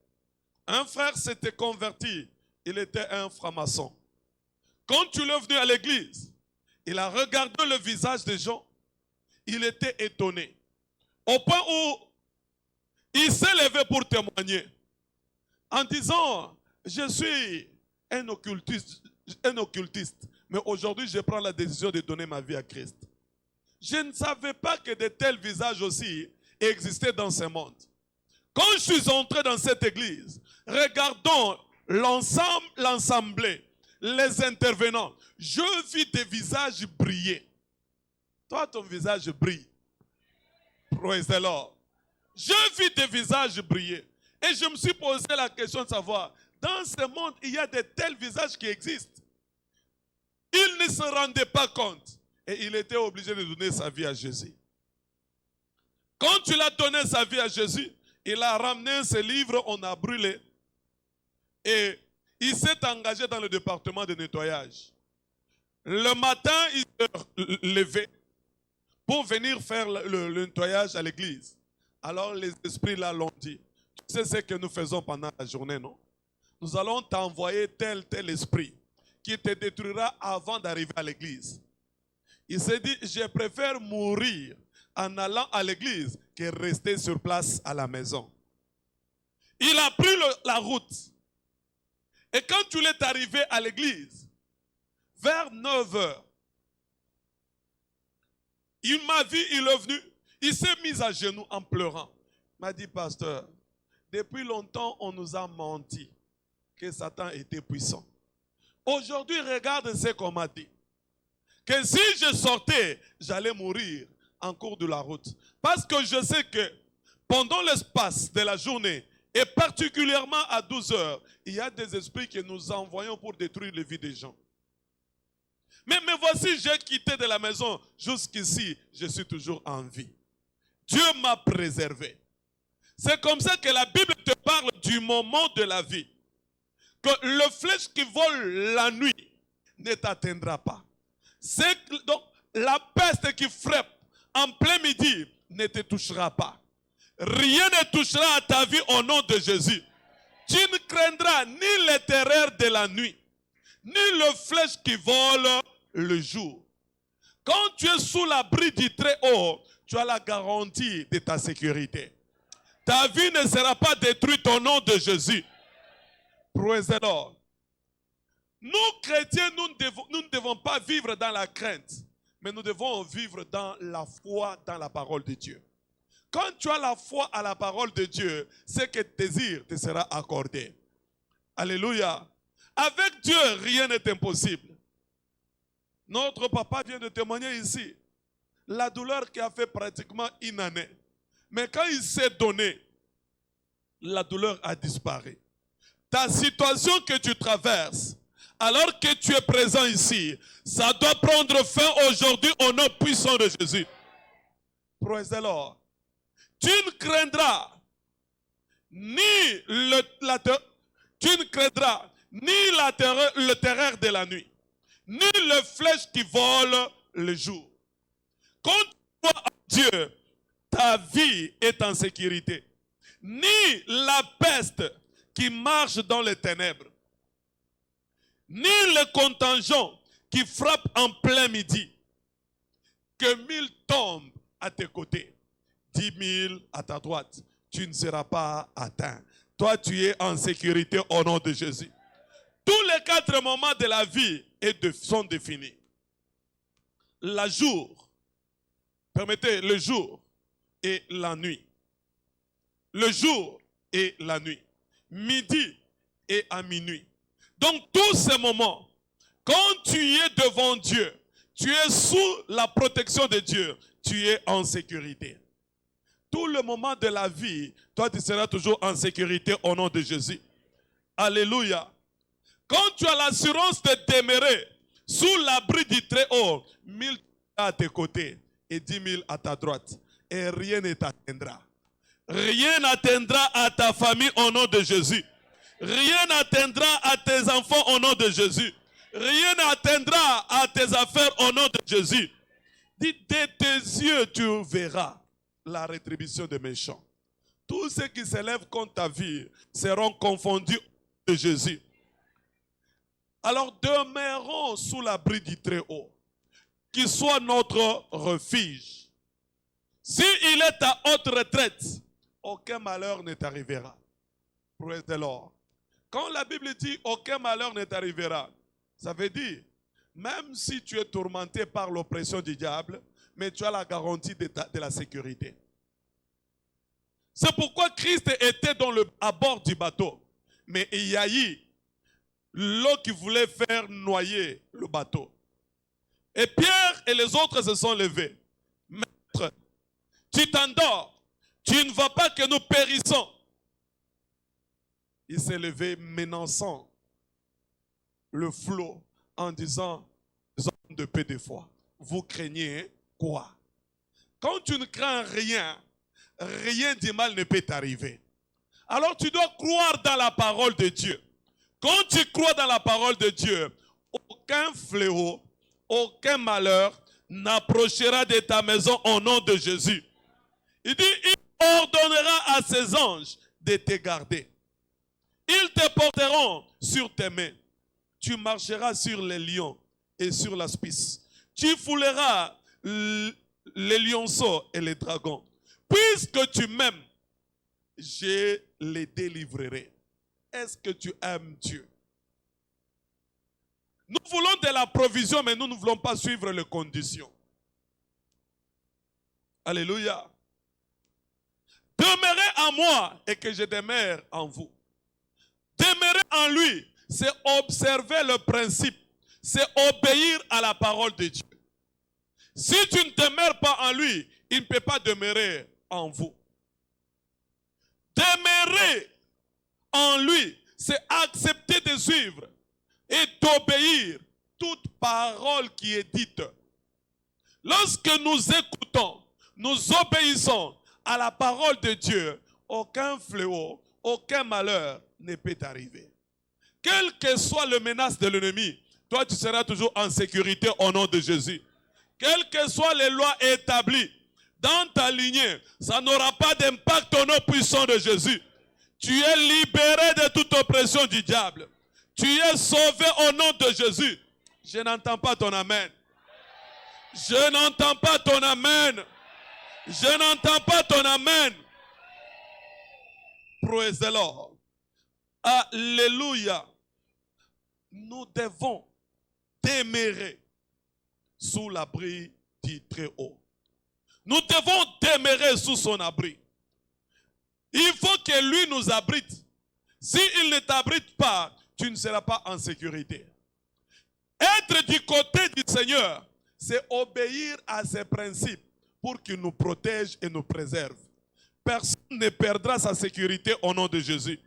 un frère s'était converti. Il était un franc-maçon. Quand tu l'es venu à l'église, il a regardé le visage des gens. Il était étonné. Au point où il s'est levé pour témoigner. En disant, je suis un occultiste, mais aujourd'hui je prends la décision de donner ma vie à Christ. Je ne savais pas que de tels visages aussi existaient dans ce monde. Quand je suis entré dans cette église, regardons l'ensemble, les intervenants, je vis des visages briller. Toi, ton visage brille. Praise the Lord. Je vis des visages briller. Et je me suis posé la question de savoir, dans ce monde, il y a de tels visages qui existent. Il ne se rendait pas compte. Et il était obligé de donner sa vie à Jésus. Quand il a donné sa vie à Jésus, il a ramené ses livres, on a brûlé. Et il s'est engagé dans le département de nettoyage. Le matin, il s'est levé pour venir faire le nettoyage à l'église. Alors les esprits là l'ont dit. Tu sais ce que nous faisons pendant la journée, non? Nous allons t'envoyer tel esprit qui te détruira avant d'arriver à l'église. Il s'est dit, je préfère mourir en allant à l'église que rester sur place à la maison. Il a pris la route. Et quand il est arrivé à l'église, vers 9 h, il m'a vu, il est venu, il s'est mis à genoux en pleurant. Il m'a dit, pasteur, depuis longtemps on nous a menti que Satan était puissant. Aujourd'hui, regarde ce qu'on m'a dit. Que si je sortais, j'allais mourir en cours de la route. Parce que je sais que pendant l'espace de la journée, et particulièrement à 12 h, il y a des esprits que nous envoyons pour détruire les vies des gens. Mais voici, j'ai quitté de la maison. Jusqu'ici, je suis toujours en vie. Dieu m'a préservé. C'est comme ça que la Bible te parle du moment de la vie. Que le flèche qui vole la nuit ne t'atteindra pas. Donc, la peste qui frappe en plein midi ne te touchera pas. Rien ne touchera à ta vie au nom de Jésus. Tu ne craindras ni les terreurs de la nuit, ni le flèche qui vole le jour. Quand tu es sous l'abri du Très-Haut, tu as la garantie de ta sécurité. Ta vie ne sera pas détruite au nom de Jésus. Praise the Lord. Nous, chrétiens, nous ne devons pas vivre dans la crainte, mais nous devons vivre dans la foi, dans la parole de Dieu. Quand tu as la foi à la parole de Dieu, ce que tu désires te sera accordé. Alléluia. Avec Dieu, rien n'est impossible. Notre papa vient de témoigner ici. La douleur qui a fait pratiquement une année. Mais quand il s'est donné, la douleur a disparu. Ta situation que tu traverses, alors que tu es présent ici, ça doit prendre fin aujourd'hui au nom puissant de Jésus. Praise the Lord. Tu ne craindras ni la terreur de la nuit, ni le flèche qui vole le jour. Quand tu crois en Dieu, ta vie est en sécurité. Ni la peste qui marche dans les ténèbres, ni le contingent qui frappe en plein midi. Que 1000 tombent à tes côtés, 10 000 à ta droite, tu ne seras pas atteint. Toi, tu es en sécurité au nom de Jésus. Tous les 4 moments de la vie sont définis. Le jour et la nuit. Le jour et la nuit. Midi et à minuit. Donc, tous ces moments, quand tu es devant Dieu, tu es sous la protection de Dieu, tu es en sécurité. Tout le moment de la vie, toi, tu seras toujours en sécurité au nom de Jésus. Alléluia. Quand tu as l'assurance de demeurer sous l'abri du Très-Haut, 1000 à tes côtés et 10 000 à ta droite, et rien ne t'atteindra. Rien n'atteindra à ta famille au nom de Jésus. Rien n'atteindra à tes enfants au nom de Jésus. Rien n'atteindra à tes affaires au nom de Jésus. Dit, de tes yeux, tu verras la rétribution des méchants. Tous ceux qui s'élèvent contre ta vie seront confondus de Jésus. Alors demeurons sous l'abri du Très-Haut, qui soit notre refuge. S'il est ta haute retraite, aucun malheur ne t'arrivera. Praise the Lord. Quand la Bible dit aucun malheur ne t'arrivera, ça veut dire, même si tu es tourmenté par l'oppression du diable, mais tu as la garantie de la sécurité. C'est pourquoi Christ était à bord du bateau. Mais il y a eu l'eau qui voulait faire noyer le bateau. Et Pierre et les autres se sont levés. Maître, tu t'endors. Tu ne vois pas que nous périssons. Il s'est levé menaçant le flot en disant, hommes de peu de foi, vous craignez quoi? Quand tu ne crains rien, rien de mal ne peut t'arriver. Alors tu dois croire dans la parole de Dieu. Quand tu crois dans la parole de Dieu, aucun fléau, aucun malheur n'approchera de ta maison au nom de Jésus. Il dit, il ordonnera à ses anges de te garder. Ils te porteront sur tes mains. Tu marcheras sur les lions et sur la spice. Tu fouleras les lionceaux et les dragons. Puisque tu m'aimes, je les délivrerai. Est-ce que tu aimes Dieu? Nous voulons de la provision, mais nous ne voulons pas suivre les conditions. Alléluia. Demeurez en moi et que je demeure en vous. Demeurer en lui, c'est observer le principe, c'est obéir à la parole de Dieu. Si tu ne demeures pas en lui, il ne peut pas demeurer en vous. Demeurer en lui, c'est accepter de suivre et d'obéir toute parole qui est dite. Lorsque nous écoutons, nous obéissons à la parole de Dieu, aucun fléau, aucun malheur ne peut arriver. Quelle que soit la menace de l'ennemi, toi tu seras toujours en sécurité au nom de Jésus. Quelles que soient les lois établies dans ta lignée, ça n'aura pas d'impact au nom puissant de Jésus. Tu es libéré de toute oppression du diable. Tu es sauvé au nom de Jésus. Je n'entends pas ton amen. Je n'entends pas ton amen. Je n'entends pas ton amen. Praise the Lord. Alléluia. Nous devons demeurer sous l'abri du Très-Haut. Nous devons demeurer sous son abri. Il faut que lui nous abrite. S'il ne t'abrite pas, tu ne seras pas en sécurité. Être du côté du Seigneur, c'est obéir à ses principes pour qu'il nous protège et nous préserve. Personne ne perdra sa sécurité au nom de Jésus.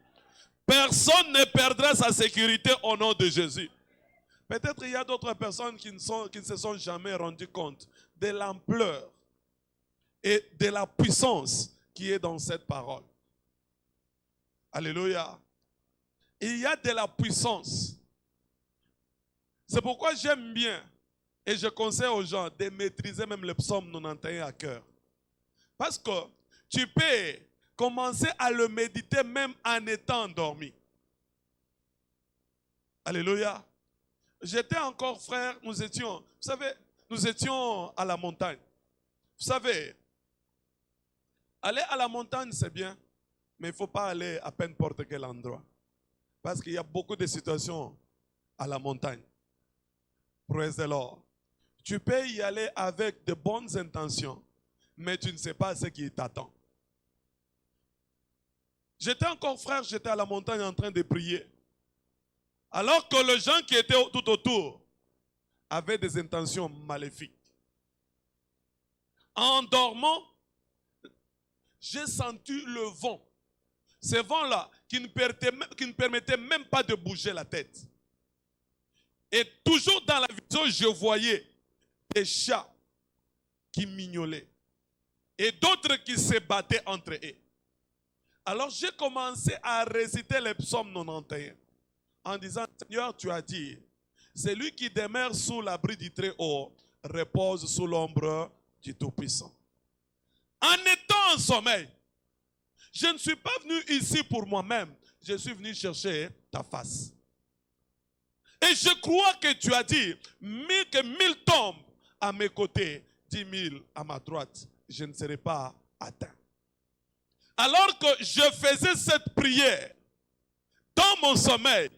Personne ne perdra sa sécurité au nom de Jésus. Peut-être il y a d'autres personnes qui ne se sont jamais rendues compte de l'ampleur et de la puissance qui est dans cette parole. Alléluia. Il y a de la puissance. C'est pourquoi j'aime bien et je conseille aux gens de maîtriser même le psaume 91 à cœur. Parce que tu peux commencer à le méditer même en étant endormi. Alléluia. J'étais encore frère, vous savez, nous étions à la montagne. Vous savez, aller à la montagne c'est bien, mais il ne faut pas aller à n'importe quel endroit. Parce qu'il y a beaucoup de situations à la montagne. Praise the Lord. Tu peux y aller avec de bonnes intentions, mais tu ne sais pas ce qui t'attend. J'étais encore frère, j'étais à la montagne en train de prier. Alors que les gens qui étaient tout autour avaient des intentions maléfiques. En dormant, j'ai senti le vent. Ce vent-là qui ne permettait même pas de bouger la tête. Et toujours dans la vision, je voyais des chats qui mignolaient et d'autres qui se battaient entre eux. Alors j'ai commencé à réciter les psaumes 91 en disant, Seigneur, tu as dit, c'est lui qui demeure sous l'abri du Très-Haut repose sous l'ombre du Tout-Puissant. En étant en sommeil, je ne suis pas venu ici pour moi-même, je suis venu chercher ta face. Et je crois que tu as dit que 1000 tombent à mes côtés, 10 000 à ma droite, je ne serai pas atteint. Alors que je faisais cette prière, dans mon sommeil,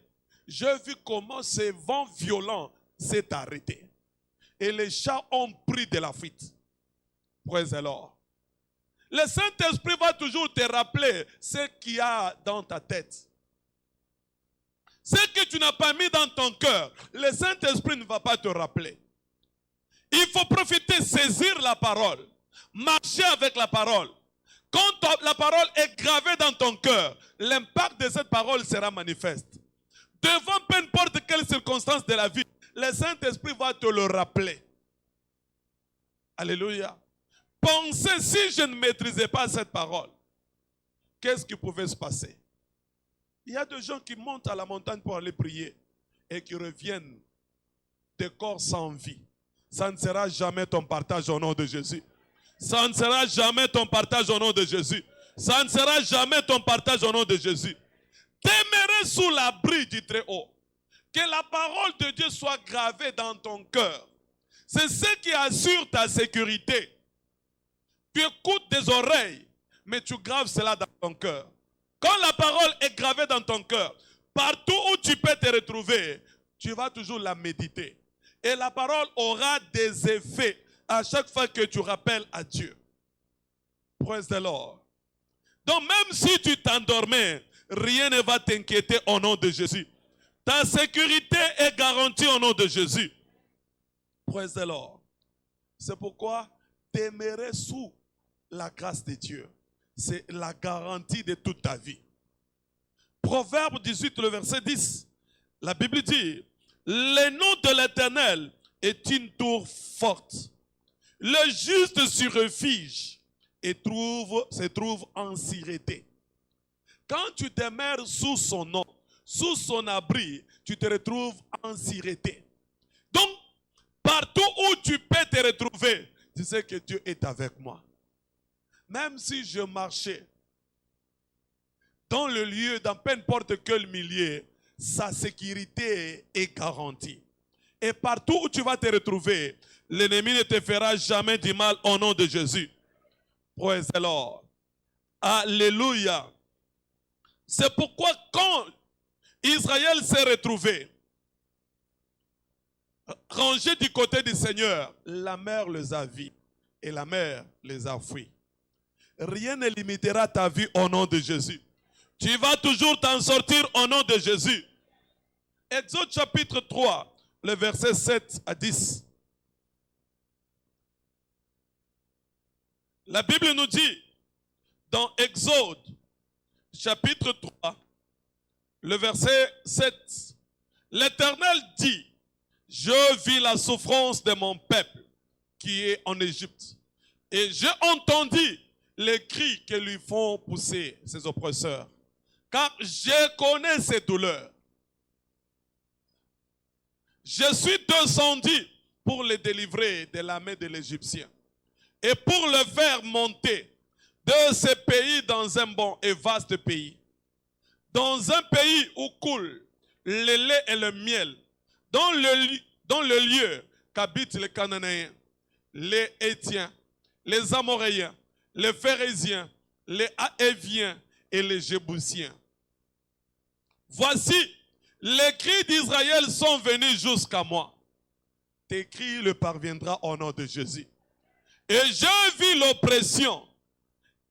j'ai vu comment ce vent violent s'est arrêté. Et les chats ont pris de la fuite. Praise the Lord. Le Saint-Esprit va toujours te rappeler ce qu'il y a dans ta tête. Ce que tu n'as pas mis dans ton cœur, le Saint-Esprit ne va pas te rappeler. Il faut profiter, saisir la parole, marcher avec la parole. Quand la parole est gravée dans ton cœur, l'impact de cette parole sera manifeste. Devant peu importe quelle circonstance de la vie, le Saint-Esprit va te le rappeler. Alléluia. Pensez, si je ne maîtrisais pas cette parole, qu'est-ce qui pouvait se passer? Il y a des gens qui montent à la montagne pour aller prier et qui reviennent des corps sans vie. Ça ne sera jamais ton partage au nom de Jésus. Ça ne sera jamais ton partage au nom de Jésus. Ça ne sera jamais ton partage au nom de Jésus. Demeurer sous l'abri du Très-Haut. Que la parole de Dieu soit gravée dans ton cœur. C'est ce qui assure ta sécurité. Tu écoutes des oreilles, mais tu graves cela dans ton cœur. Quand la parole est gravée dans ton cœur, partout où tu peux te retrouver, tu vas toujours la méditer. Et la parole aura des effets à chaque fois que tu rappelles à Dieu. Praise the Lord. Donc même si tu t'endormais, rien ne va t'inquiéter au nom de Jésus. Ta sécurité est garantie au nom de Jésus. Praise the Lord. C'est pourquoi demeurer sous la grâce de Dieu. C'est la garantie de toute ta vie. Proverbe 18, le verset 10. La Bible dit, le nom de l'Éternel est une tour forte. Le juste s'y refuge et se trouve en sûreté. Quand tu demeures sous son nom, sous son abri, tu te retrouves en sûreté. Donc, partout où tu peux te retrouver, tu sais que Dieu est avec moi. Même si je marchais dans le lieu, dans peu importe quel milieu, sa sécurité est garantie. Et partout où tu vas te retrouver, l'ennemi ne te fera jamais du mal au nom de Jésus. Praise the Lord. Alléluia. C'est pourquoi quand Israël s'est retrouvé rangé du côté du Seigneur, la mer les a vus et la mer les a fuis. Rien ne limitera ta vie au nom de Jésus. Tu vas toujours t'en sortir au nom de Jésus. Exode chapitre 3, le verset 7 à 10. La Bible nous dit, dans Exode chapitre 3, le verset 7, l'Éternel dit, je vis la souffrance de mon peuple qui est en Égypte, et j'ai entendu les cris que lui font pousser ses oppresseurs, car je connais ses douleurs. Je suis descendu pour le délivrer de la main de l'Égyptien et pour le faire monter de ce pays dans un bon et vaste pays, dans un pays où coule le lait et le miel, dans le lieu qu'habitent les Cananéens, les Hétiens, les Amoréens, les Phérésiens, les Aéviens et les Jébusiens. Voici, les cris d'Israël sont venus jusqu'à moi. Tes cris le parviendra au nom de Jésus. Et j'ai vu l'oppression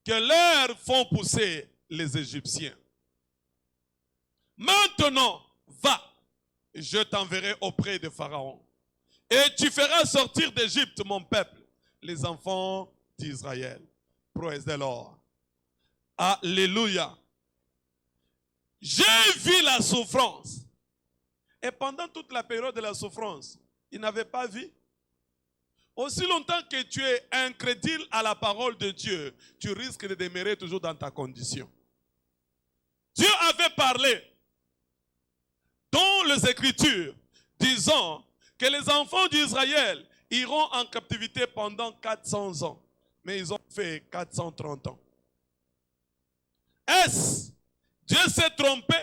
que leur font pousser les Égyptiens. Maintenant, va, je t'enverrai auprès de Pharaon. Et tu feras sortir d'Égypte mon peuple, les enfants d'Israël. Praise the Lord. Alléluia. J'ai vu la souffrance. Et pendant toute la période de la souffrance, il n'avait pas vu. Aussi longtemps que tu es incrédule à la parole de Dieu, tu risques de demeurer toujours dans ta condition. Dieu avait parlé dans les Écritures, disant que les enfants d'Israël iront en captivité pendant 400 ans. Mais ils ont fait 430 ans. Est-ce Dieu s'est trompé?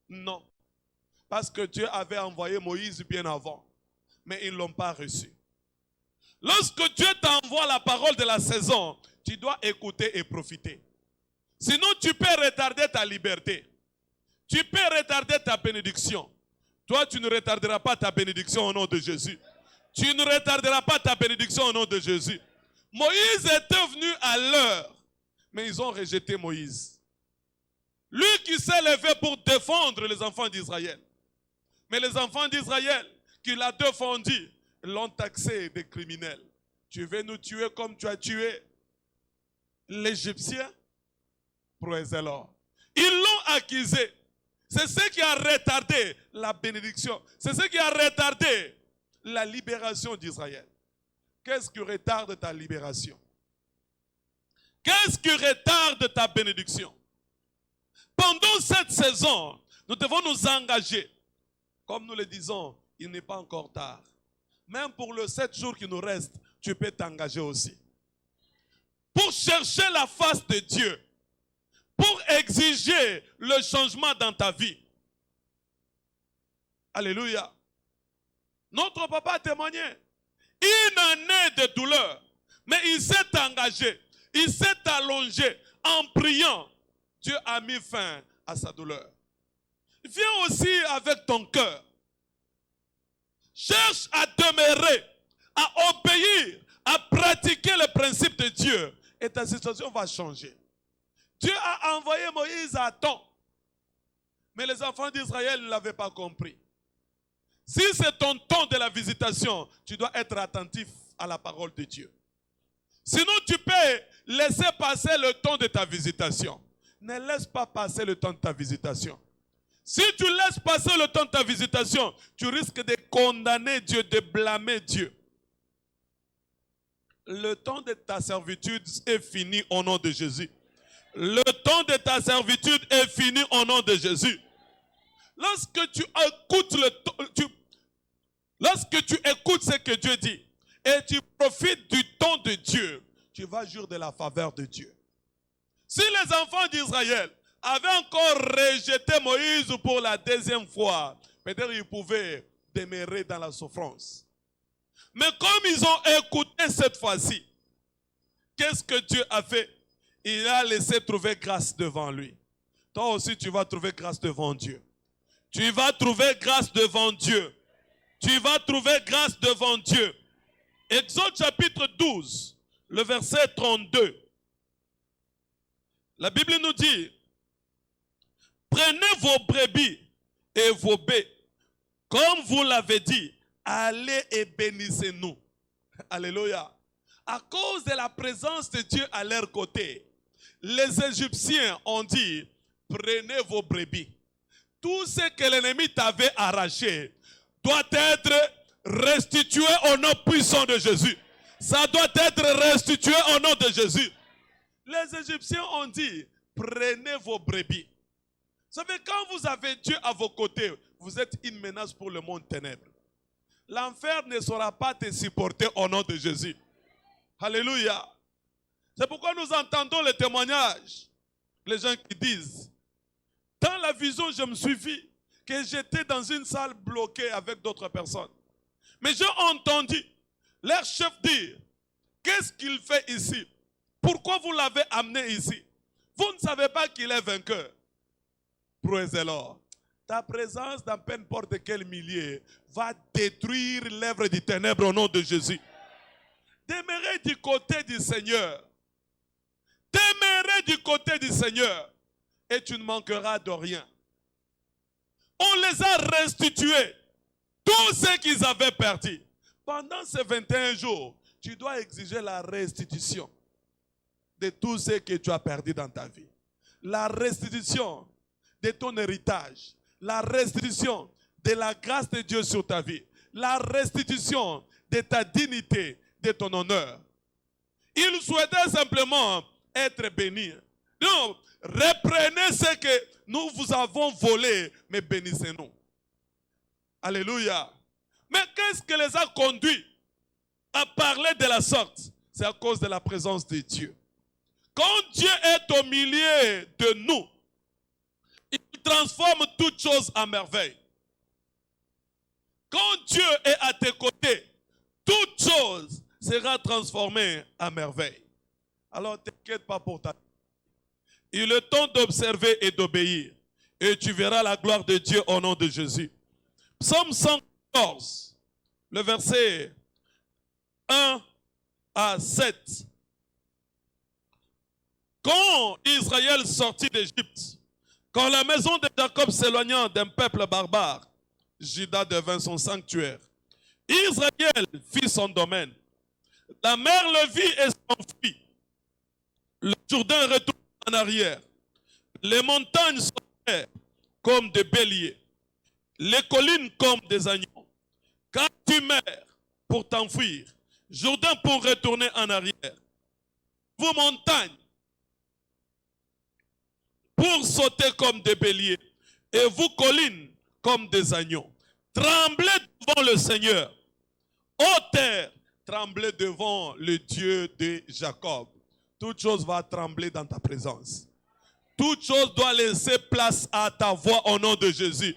Non. Parce que Dieu avait envoyé Moïse bien avant. Mais ils ne l'ont pas reçu. Lorsque Dieu t'envoie la parole de la saison, tu dois écouter et profiter. Sinon, tu peux retarder ta liberté. Tu peux retarder ta bénédiction. Toi, tu ne retarderas pas ta bénédiction au nom de Jésus. Tu ne retarderas pas ta bénédiction au nom de Jésus. Moïse était venu à l'heure, mais ils ont rejeté Moïse. Lui qui s'est levé pour défendre les enfants d'Israël. Mais les enfants d'Israël qui l'ont défendu l'ont taxé de criminels. Tu veux nous tuer comme tu as tué l'Égyptien? Praise the Lord. Ils l'ont accusé. C'est ce qui a retardé la bénédiction. C'est ce qui a retardé la libération d'Israël. Qu'est-ce qui retarde ta libération? Qu'est-ce qui retarde ta bénédiction? Pendant cette saison, nous devons nous engager. Comme nous le disons, il n'est pas encore tard. Même pour les 7 jours qui nous restent, tu peux t'engager aussi. Pour chercher la face de Dieu. Pour exiger le changement dans ta vie. Alléluia. Notre papa a témoigné. Une année de douleur. Mais il s'est engagé. Il s'est allongé en priant. Dieu a mis fin à sa douleur. Viens aussi avec ton cœur. Cherche à demeurer, à obéir, à pratiquer le principe de Dieu. Et ta situation va changer. Dieu a envoyé Moïse à temps. Mais les enfants d'Israël ne l'avaient pas compris. Si c'est ton temps de la visitation, tu dois être attentif à la parole de Dieu. Sinon, tu peux laisser passer le temps de ta visitation. Ne laisse pas passer le temps de ta visitation. Si tu laisses passer le temps de ta visitation, tu risques de condamner Dieu, de blâmer Dieu. Le temps de ta servitude est fini au nom de Jésus. Le temps de ta servitude est fini au nom de Jésus. Lorsque tu écoutes ce que Dieu dit et tu profites du temps de Dieu, tu vas jouir de la faveur de Dieu. Si les enfants d'Israël avaient encore rejeté Moïse pour la deuxième fois, peut-être ils pouvaient demeurer dans la souffrance. Mais comme ils ont écouté cette fois-ci, qu'est-ce que Dieu a fait? Il a laissé trouver grâce devant lui. Toi aussi, tu vas trouver grâce devant Dieu. Tu vas trouver grâce devant Dieu. Tu vas trouver grâce devant Dieu. Exode chapitre 12, le verset 32. La Bible nous dit, prenez vos brebis et vos baies, comme vous l'avez dit, allez et bénissez-nous. Alléluia. À cause de la présence de Dieu à leur côté, les Égyptiens ont dit, prenez vos brebis. Tout ce que l'ennemi t'avait arraché doit être restitué au nom puissant de Jésus. Ça doit être restitué au nom de Jésus. Les Égyptiens ont dit, prenez vos brebis. Vous savez, quand vous avez Dieu à vos côtés, vous êtes une menace pour le monde ténèbre. L'enfer ne saura pas te supporter au nom de Jésus. Alléluia. C'est pourquoi nous entendons les témoignages. Les gens qui disent, dans la vision, je me suis vu que j'étais dans une salle bloquée avec d'autres personnes. Mais j'ai entendu leur chef dire, qu'est-ce qu'il fait ici? Pourquoi vous l'avez amené ici? Vous ne savez pas qu'il est vainqueur. Praise the Lord. Ta présence dans peu importe quel milieu va détruire l'œuvre du ténèbre au nom de Jésus. Demeurez du côté du Seigneur. Demeurez du côté du Seigneur. Et tu ne manqueras de rien. On les a restitués. Tout ce qu'ils avaient perdu. Pendant ces 21 jours, tu dois exiger la restitution de tout ce que tu as perdu dans ta vie. La restitution de ton héritage. La restitution de la grâce de Dieu sur ta vie. La restitution de ta dignité, de ton honneur. Il souhaitait simplement être béni. Donc, reprenez ce que nous vous avons volé, mais bénissez-nous. Alléluia. Mais qu'est-ce qui les a conduits à parler de la sorte, c'est à cause de la présence de Dieu. Quand Dieu est au milieu de nous, il transforme toutes choses en merveille. Quand Dieu est à tes côtés, toute chose sera transformée en merveille. Alors, t'inquiète pas pour ta vie. Il est temps d'observer et d'obéir. Et tu verras la gloire de Dieu au nom de Jésus. Psaume 114, le verset 1 à 7. Quand Israël sortit d'Égypte, quand la maison de Jacob s'éloignant d'un peuple barbare, Juda devint son sanctuaire. Israël fit son domaine. La mer le vit et s'enfuit. Le Jourdain retourne en arrière. Les montagnes sont comme des béliers. Les collines comme des agneaux. Quand tu meurs pour t'enfuir, Jourdain pour retourner en arrière. Vous montagnes pour sauter comme des béliers. Et vous collines comme des agneaux. Tremblez devant le Seigneur. Ô terre, tremblez devant le Dieu de Jacob. Toute chose va trembler dans ta présence. Toute chose doit laisser place à ta voix au nom de Jésus.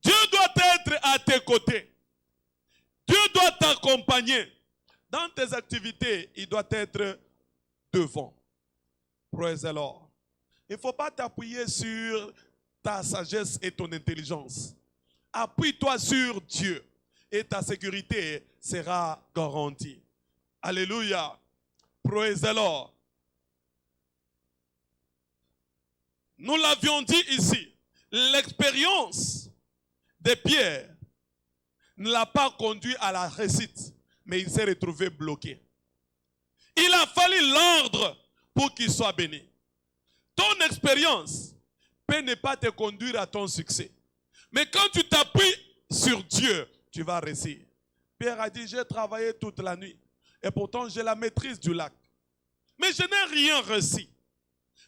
Dieu doit être à tes côtés. Dieu doit t'accompagner. Dans tes activités, il doit être devant. Praise the Lord. Il ne faut pas t'appuyer sur ta sagesse et ton intelligence. Appuie-toi sur Dieu et ta sécurité sera garantie. Alléluia. Praise the Lord. Nous l'avions dit ici, l'expérience de Pierre ne l'a pas conduit à la réussite, mais il s'est retrouvé bloqué. Il a fallu l'ordre pour qu'il soit béni. Ton expérience peut ne pas te conduire à ton succès. Mais quand tu t'appuies sur Dieu, tu vas réussir. Pierre a dit, j'ai travaillé toute la nuit et pourtant j'ai la maîtrise du lac. Mais je n'ai rien réussi.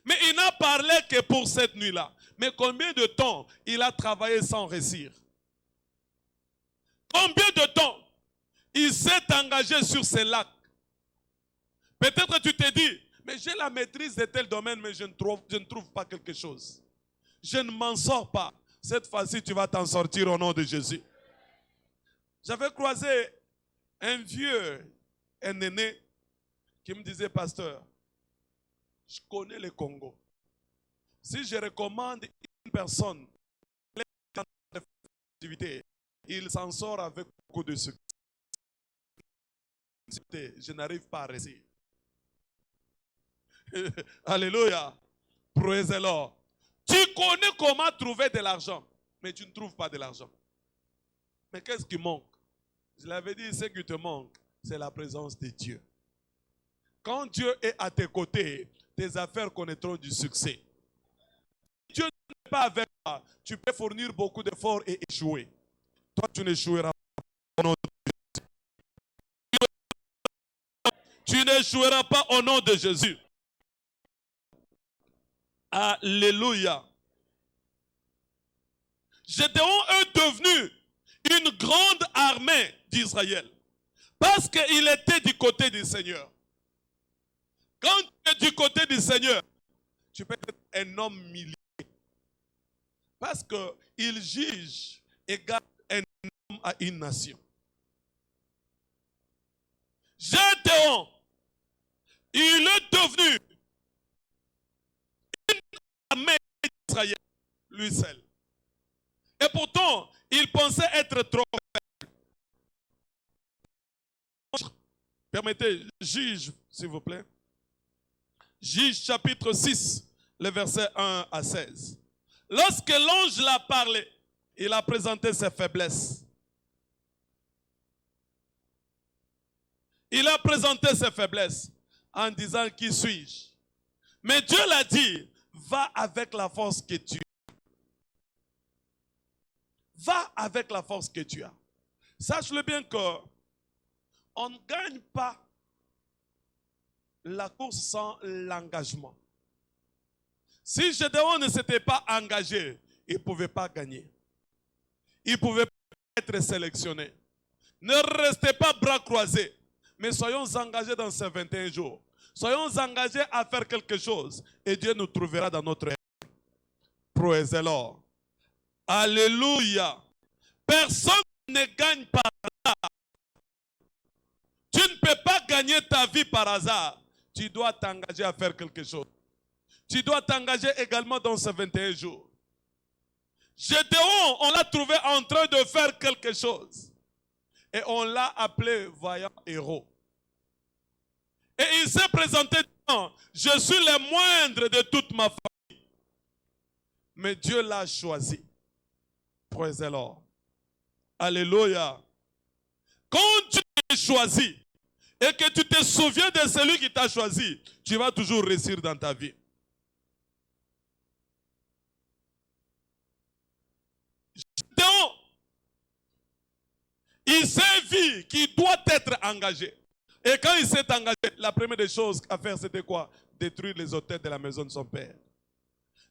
Mais il n'a parlé que pour cette nuit-là. Mais combien de temps il a travaillé sans réussir? Combien de temps il s'est engagé sur ces lacs? Peut-être tu te dis, mais j'ai la maîtrise de tel domaine, mais je ne trouve pas quelque chose. Je ne m'en sors pas. Cette fois-ci, tu vas t'en sortir au nom de Jésus. J'avais croisé un vieux, un aîné, qui me disait, pasteur, je connais le Congo. Si je recommande une personne, il s'en sort avec beaucoup de succès. Je n'arrive pas à réussir. Alléluia. Praise the Lord. Tu connais comment trouver de l'argent, mais tu ne trouves pas de l'argent. Mais qu'est-ce qui manque? Je l'avais dit, ce qui te manque, c'est la présence de Dieu. Quand Dieu est à tes côtés, tes affaires connaîtront du succès. Si Dieu n'est pas avec toi, tu peux fournir beaucoup d'efforts et échouer. Toi, tu n'échoueras pas au nom de Jésus. Tu n'échoueras pas au nom de Jésus. Alléluia. Gédéon est devenu une grande armée d'Israël parce qu'il était du côté du Seigneur. Quand tu es du côté du Seigneur, tu peux être un homme milieu. Parce qu'il juge égal un homme à une nation. Gédéon, il est devenu une armée d'Israël, lui seul. Et pourtant, il pensait être trop faible. Permettez, Juge, s'il vous plaît. Juge chapitre 6, le verset 1 à 16. Lorsque l'ange l'a parlé, il a présenté ses faiblesses. Il a présenté ses faiblesses en disant, qui suis-je? Mais Dieu l'a dit, va avec la force que tu as. Va avec la force que tu as. Sache-le bien qu'on ne gagne pas la course sans l'engagement. Si Gédéon ne s'était pas engagé, il ne pouvait pas gagner. Il ne pouvait pas être sélectionné. Ne restez pas bras croisés, mais soyons engagés dans ces 21 jours. Soyons engagés à faire quelque chose et Dieu nous trouvera dans notre œuvre. Praise the Lord. Alléluia. Personne ne gagne par hasard. Tu ne peux pas gagner ta vie par hasard. Tu dois t'engager à faire quelque chose. Tu dois t'engager également dans ces 21 jours. Gédéon, on l'a trouvé en train de faire quelque chose. Et on l'a appelé vaillant héros. Et il s'est présenté disant, je suis le moindre de toute ma famille. Mais Dieu l'a choisi. Praise the Lord. Alléluia. Quand tu es choisi et que tu te souviens de celui qui t'a choisi, tu vas toujours réussir dans ta vie. Gédéon, il s'est vu qu'il doit être engagé. Et quand il s'est engagé, la première des choses à faire, c'était quoi? Détruire les autels de la maison de son père.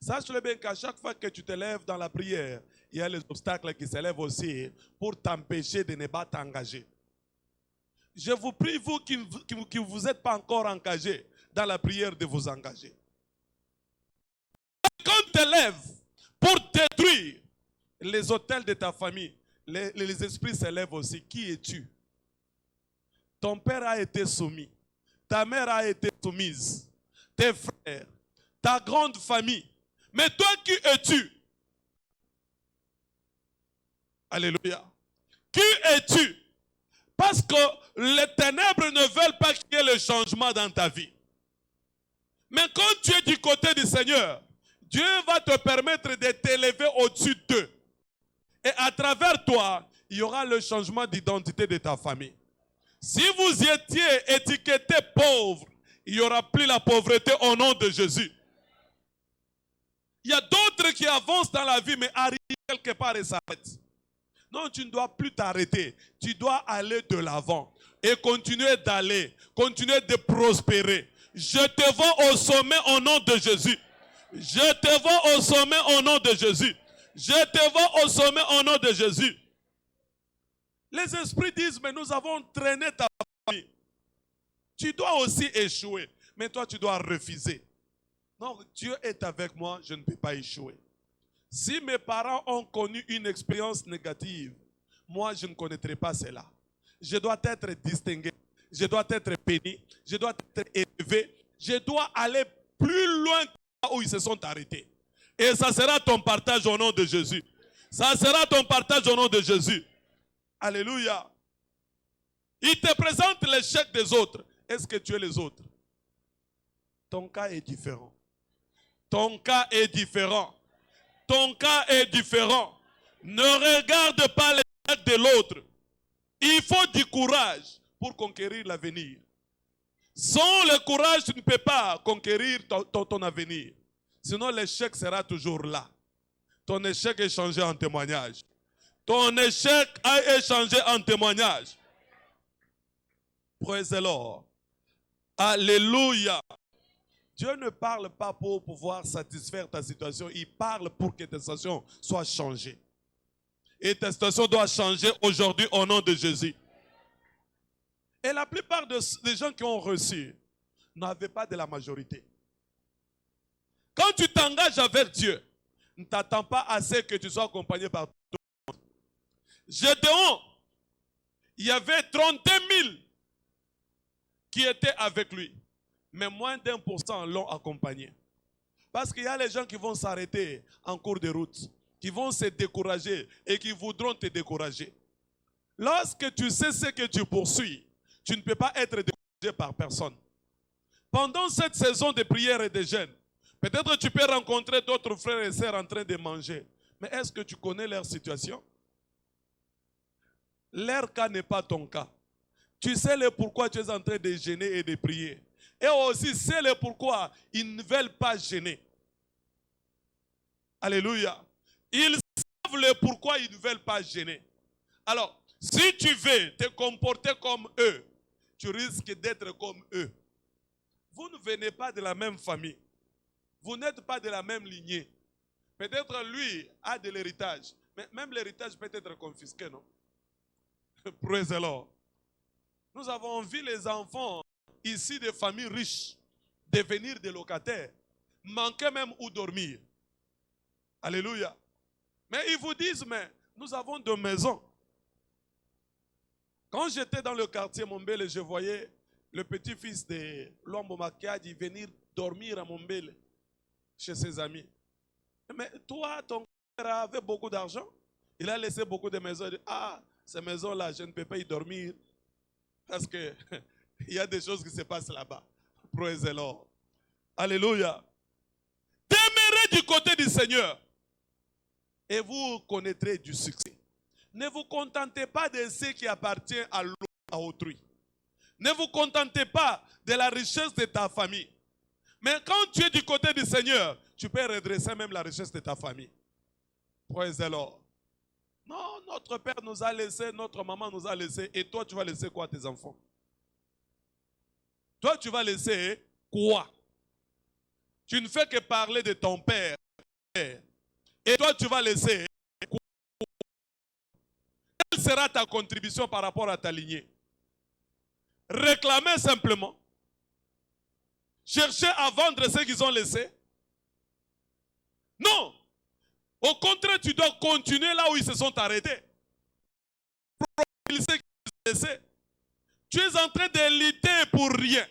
Sache-le bien qu'à chaque fois que tu te lèves dans la prière, il y a les obstacles qui s'élèvent aussi pour t'empêcher de ne pas t'engager. Je vous prie, vous qui ne vous êtes pas encore engagés dans la prière, de vous engager. Quand tu te lèves pour détruire les autels de ta famille, les esprits s'élèvent aussi. Qui es-tu? Ton père a été soumis. Ta mère a été soumise. Tes frères, ta grande famille. Mais toi, qui es-tu? Alléluia. Qui es-tu? Parce que les ténèbres ne veulent pas qu'il y ait le changement dans ta vie. Mais quand tu es du côté du Seigneur, Dieu va te permettre de t'élever au-dessus d'eux. Et à travers toi, il y aura le changement d'identité de ta famille. Si vous étiez étiqueté pauvre, il n'y aura plus la pauvreté au nom de Jésus. Il y a d'autres qui avancent dans la vie, mais arrivent quelque part et s'arrêtent. Non, tu ne dois plus t'arrêter. Tu dois aller de l'avant et continuer d'aller, continuer de prospérer. Je te vois au sommet au nom de Jésus. Je te vois au sommet au nom de Jésus. Je te vois au sommet au nom de Jésus. Les esprits disent, mais nous avons traîné ta famille. Tu dois aussi échouer, mais toi tu dois refuser. Non, Dieu est avec moi, je ne peux pas échouer. Si mes parents ont connu une expérience négative, moi je ne connaîtrai pas cela. Je dois être distingué, je dois être béni, je dois être élevé, je dois aller plus loin que là où ils se sont arrêtés. Et ça sera ton partage au nom de Jésus. Ça sera ton partage au nom de Jésus. Alléluia. Il te présente l'échec des autres. Est-ce que tu es les autres? Ton cas est différent. Ton cas est différent. Ton cas est différent. Ne regarde pas l'échec de l'autre. Il faut du courage pour conquérir l'avenir. Sans le courage, tu ne peux pas conquérir ton avenir. Sinon, l'échec sera toujours là. Ton échec est changé en témoignage. Ton échec a échangé en témoignage. Praise the Lord. Alléluia. Dieu ne parle pas pour pouvoir satisfaire ta situation. Il parle pour que ta situation soit changée. Et ta situation doit changer aujourd'hui au nom de Jésus. Et la plupart des gens qui ont reçu n'avaient pas de la majorité. Quand tu t'engages avec Dieu, ne t'attends pas à ce que tu sois accompagné par tout le monde. Gédéon, il y avait 32 000 qui étaient avec lui. Mais moins d'1% l'ont accompagné. Parce qu'il y a les gens qui vont s'arrêter en cours de route, qui vont se décourager et qui voudront te décourager. Lorsque tu sais ce que tu poursuis, tu ne peux pas être découragé par personne. Pendant cette saison de prière et de jeûne, peut-être tu peux rencontrer d'autres frères et sœurs en train de manger. Mais est-ce que tu connais leur situation? Leur cas n'est pas ton cas. Tu sais le pourquoi tu es en train de jeûner et de prier. Et aussi, c'est le pourquoi ils ne veulent pas gêner. Alléluia. Ils savent le pourquoi ils ne veulent pas gêner. Alors, si tu veux te comporter comme eux, tu risques d'être comme eux. Vous ne venez pas de la même famille. Vous n'êtes pas de la même lignée. Peut-être lui a de l'héritage. Mais même l'héritage peut être confisqué, non? Praise the Lord. Nous avons vu les enfants ici des familles riches devenir des locataires, manquer même où dormir. Alléluia. Mais ils vous disent, mais nous avons deux maisons. Quand j'étais dans le quartier Mombele, je voyais le petit-fils de Lombo Makiadi venir dormir à Mombele chez ses amis. Mais toi, ton père avait beaucoup d'argent. Il a laissé beaucoup de maisons. Il dit, ah, ces maisons-là, je ne peux pas y dormir. Parce que il y a des choses qui se passent là-bas. Praise the Lord. Alléluia. Demeurez du côté du Seigneur. Et vous connaîtrez du succès. Ne vous contentez pas de ce qui appartient à l'autre, à autrui. Ne vous contentez pas de la richesse de ta famille. Mais quand tu es du côté du Seigneur, tu peux redresser même la richesse de ta famille. Praise the Lord. Non, notre père nous a laissé, notre maman nous a laissé. Et toi, tu vas laisser quoi à tes enfants? Toi, tu vas laisser quoi? Tu ne fais que parler de ton père. Et toi, tu vas laisser quoi? Quelle sera ta contribution par rapport à ta lignée? Réclamer simplement. Chercher à vendre ce qu'ils ont laissé? Non. Au contraire, tu dois continuer là où ils se sont arrêtés. Tu es en train de lutter pour rien.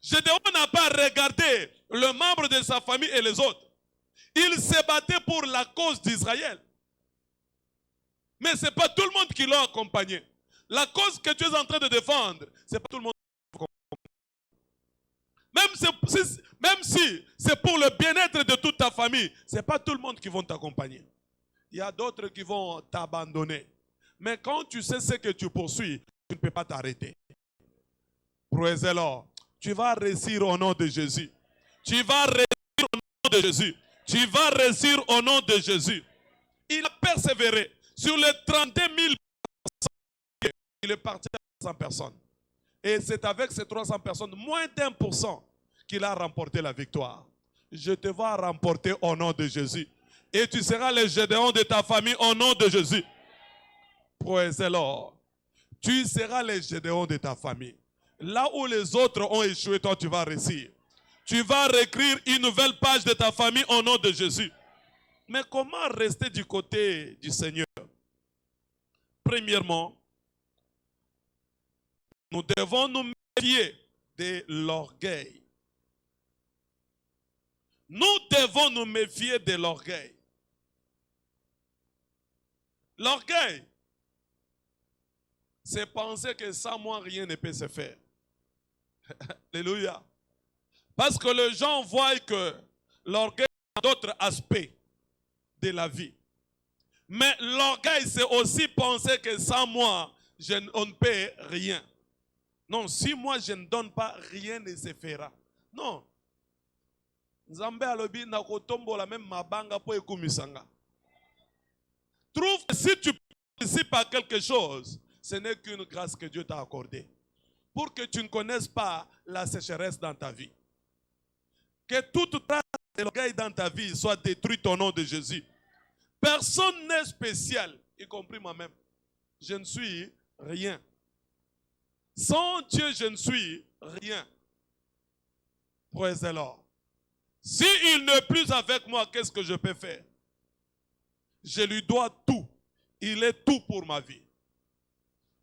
Gédéon n'a pas regardé le membre de sa famille et les autres. Il se battait pour la cause d'Israël. Mais ce n'est pas tout le monde qui l'a accompagné. La cause que tu es en train de défendre, ce n'est pas tout le monde qui l'a accompagné. Même si c'est pour le bien-être de toute ta famille, ce n'est pas tout le monde qui va t'accompagner. Il y a d'autres qui vont t'abandonner. Mais quand tu sais ce que tu poursuis, tu ne peux pas t'arrêter. Praise the Lord. Tu vas réussir au nom de Jésus. Tu vas réussir au nom de Jésus. Tu vas réussir au nom de Jésus. Il a persévéré. Sur les 32 000 personnes, il est parti à 300 personnes. Et c'est avec ces 300 personnes, moins d'1%, qu'il a remporté la victoire. Je te vois remporter au nom de Jésus. Et tu seras le Gédéon de ta famille au nom de Jésus. Praise the Lord. Tu seras le Gédéon de ta famille. Là où les autres ont échoué, toi tu vas réussir. Tu vas réécrire une nouvelle page de ta famille au nom de Jésus. Mais comment rester du côté du Seigneur? Premièrement, nous devons nous méfier de l'orgueil. Nous devons nous méfier de l'orgueil. L'orgueil, c'est penser que sans moi, rien ne peut se faire. Alléluia. Parce que les gens voient que l'orgueil a d'autres aspects de la vie. Mais l'orgueil, c'est aussi penser que sans moi, on ne peut rien. Non, si moi je ne donne pas, rien ne se fera. Non. Nzambe alobi na kotombo la même mabanga po ekumisanga. Trouve que si tu participes à quelque chose, ce n'est qu'une grâce que Dieu t'a accordée. Pour que tu ne connaisses pas la sécheresse dans ta vie. Que toute trace de l'orgueil dans ta vie soit détruite au nom de Jésus. Personne n'est spécial, y compris moi-même. Je ne suis rien. Sans Dieu, je ne suis rien. Praise the Lord. S'il n'est plus avec moi, qu'est-ce que je peux faire? Je lui dois tout. Il est tout pour ma vie.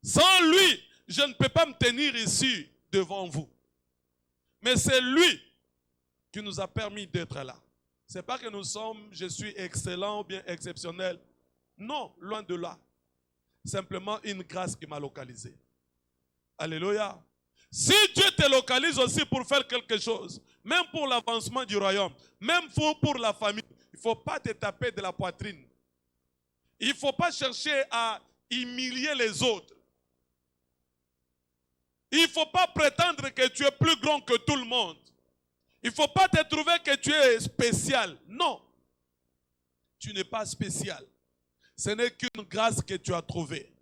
Sans lui, je ne peux pas me tenir ici devant vous. Mais c'est lui qui nous a permis d'être là. Ce n'est pas que je suis excellent ou bien exceptionnel. Non, loin de là. Simplement une grâce qui m'a localisé. Alléluia. Si Dieu te localise aussi pour faire quelque chose, même pour l'avancement du royaume, même pour la famille, il ne faut pas te taper de la poitrine. Il ne faut pas chercher à humilier les autres. Il ne faut pas prétendre que tu es plus grand que tout le monde. Il ne faut pas te trouver que tu es spécial. Non. Tu n'es pas spécial. Ce n'est qu'une grâce que tu as trouvée.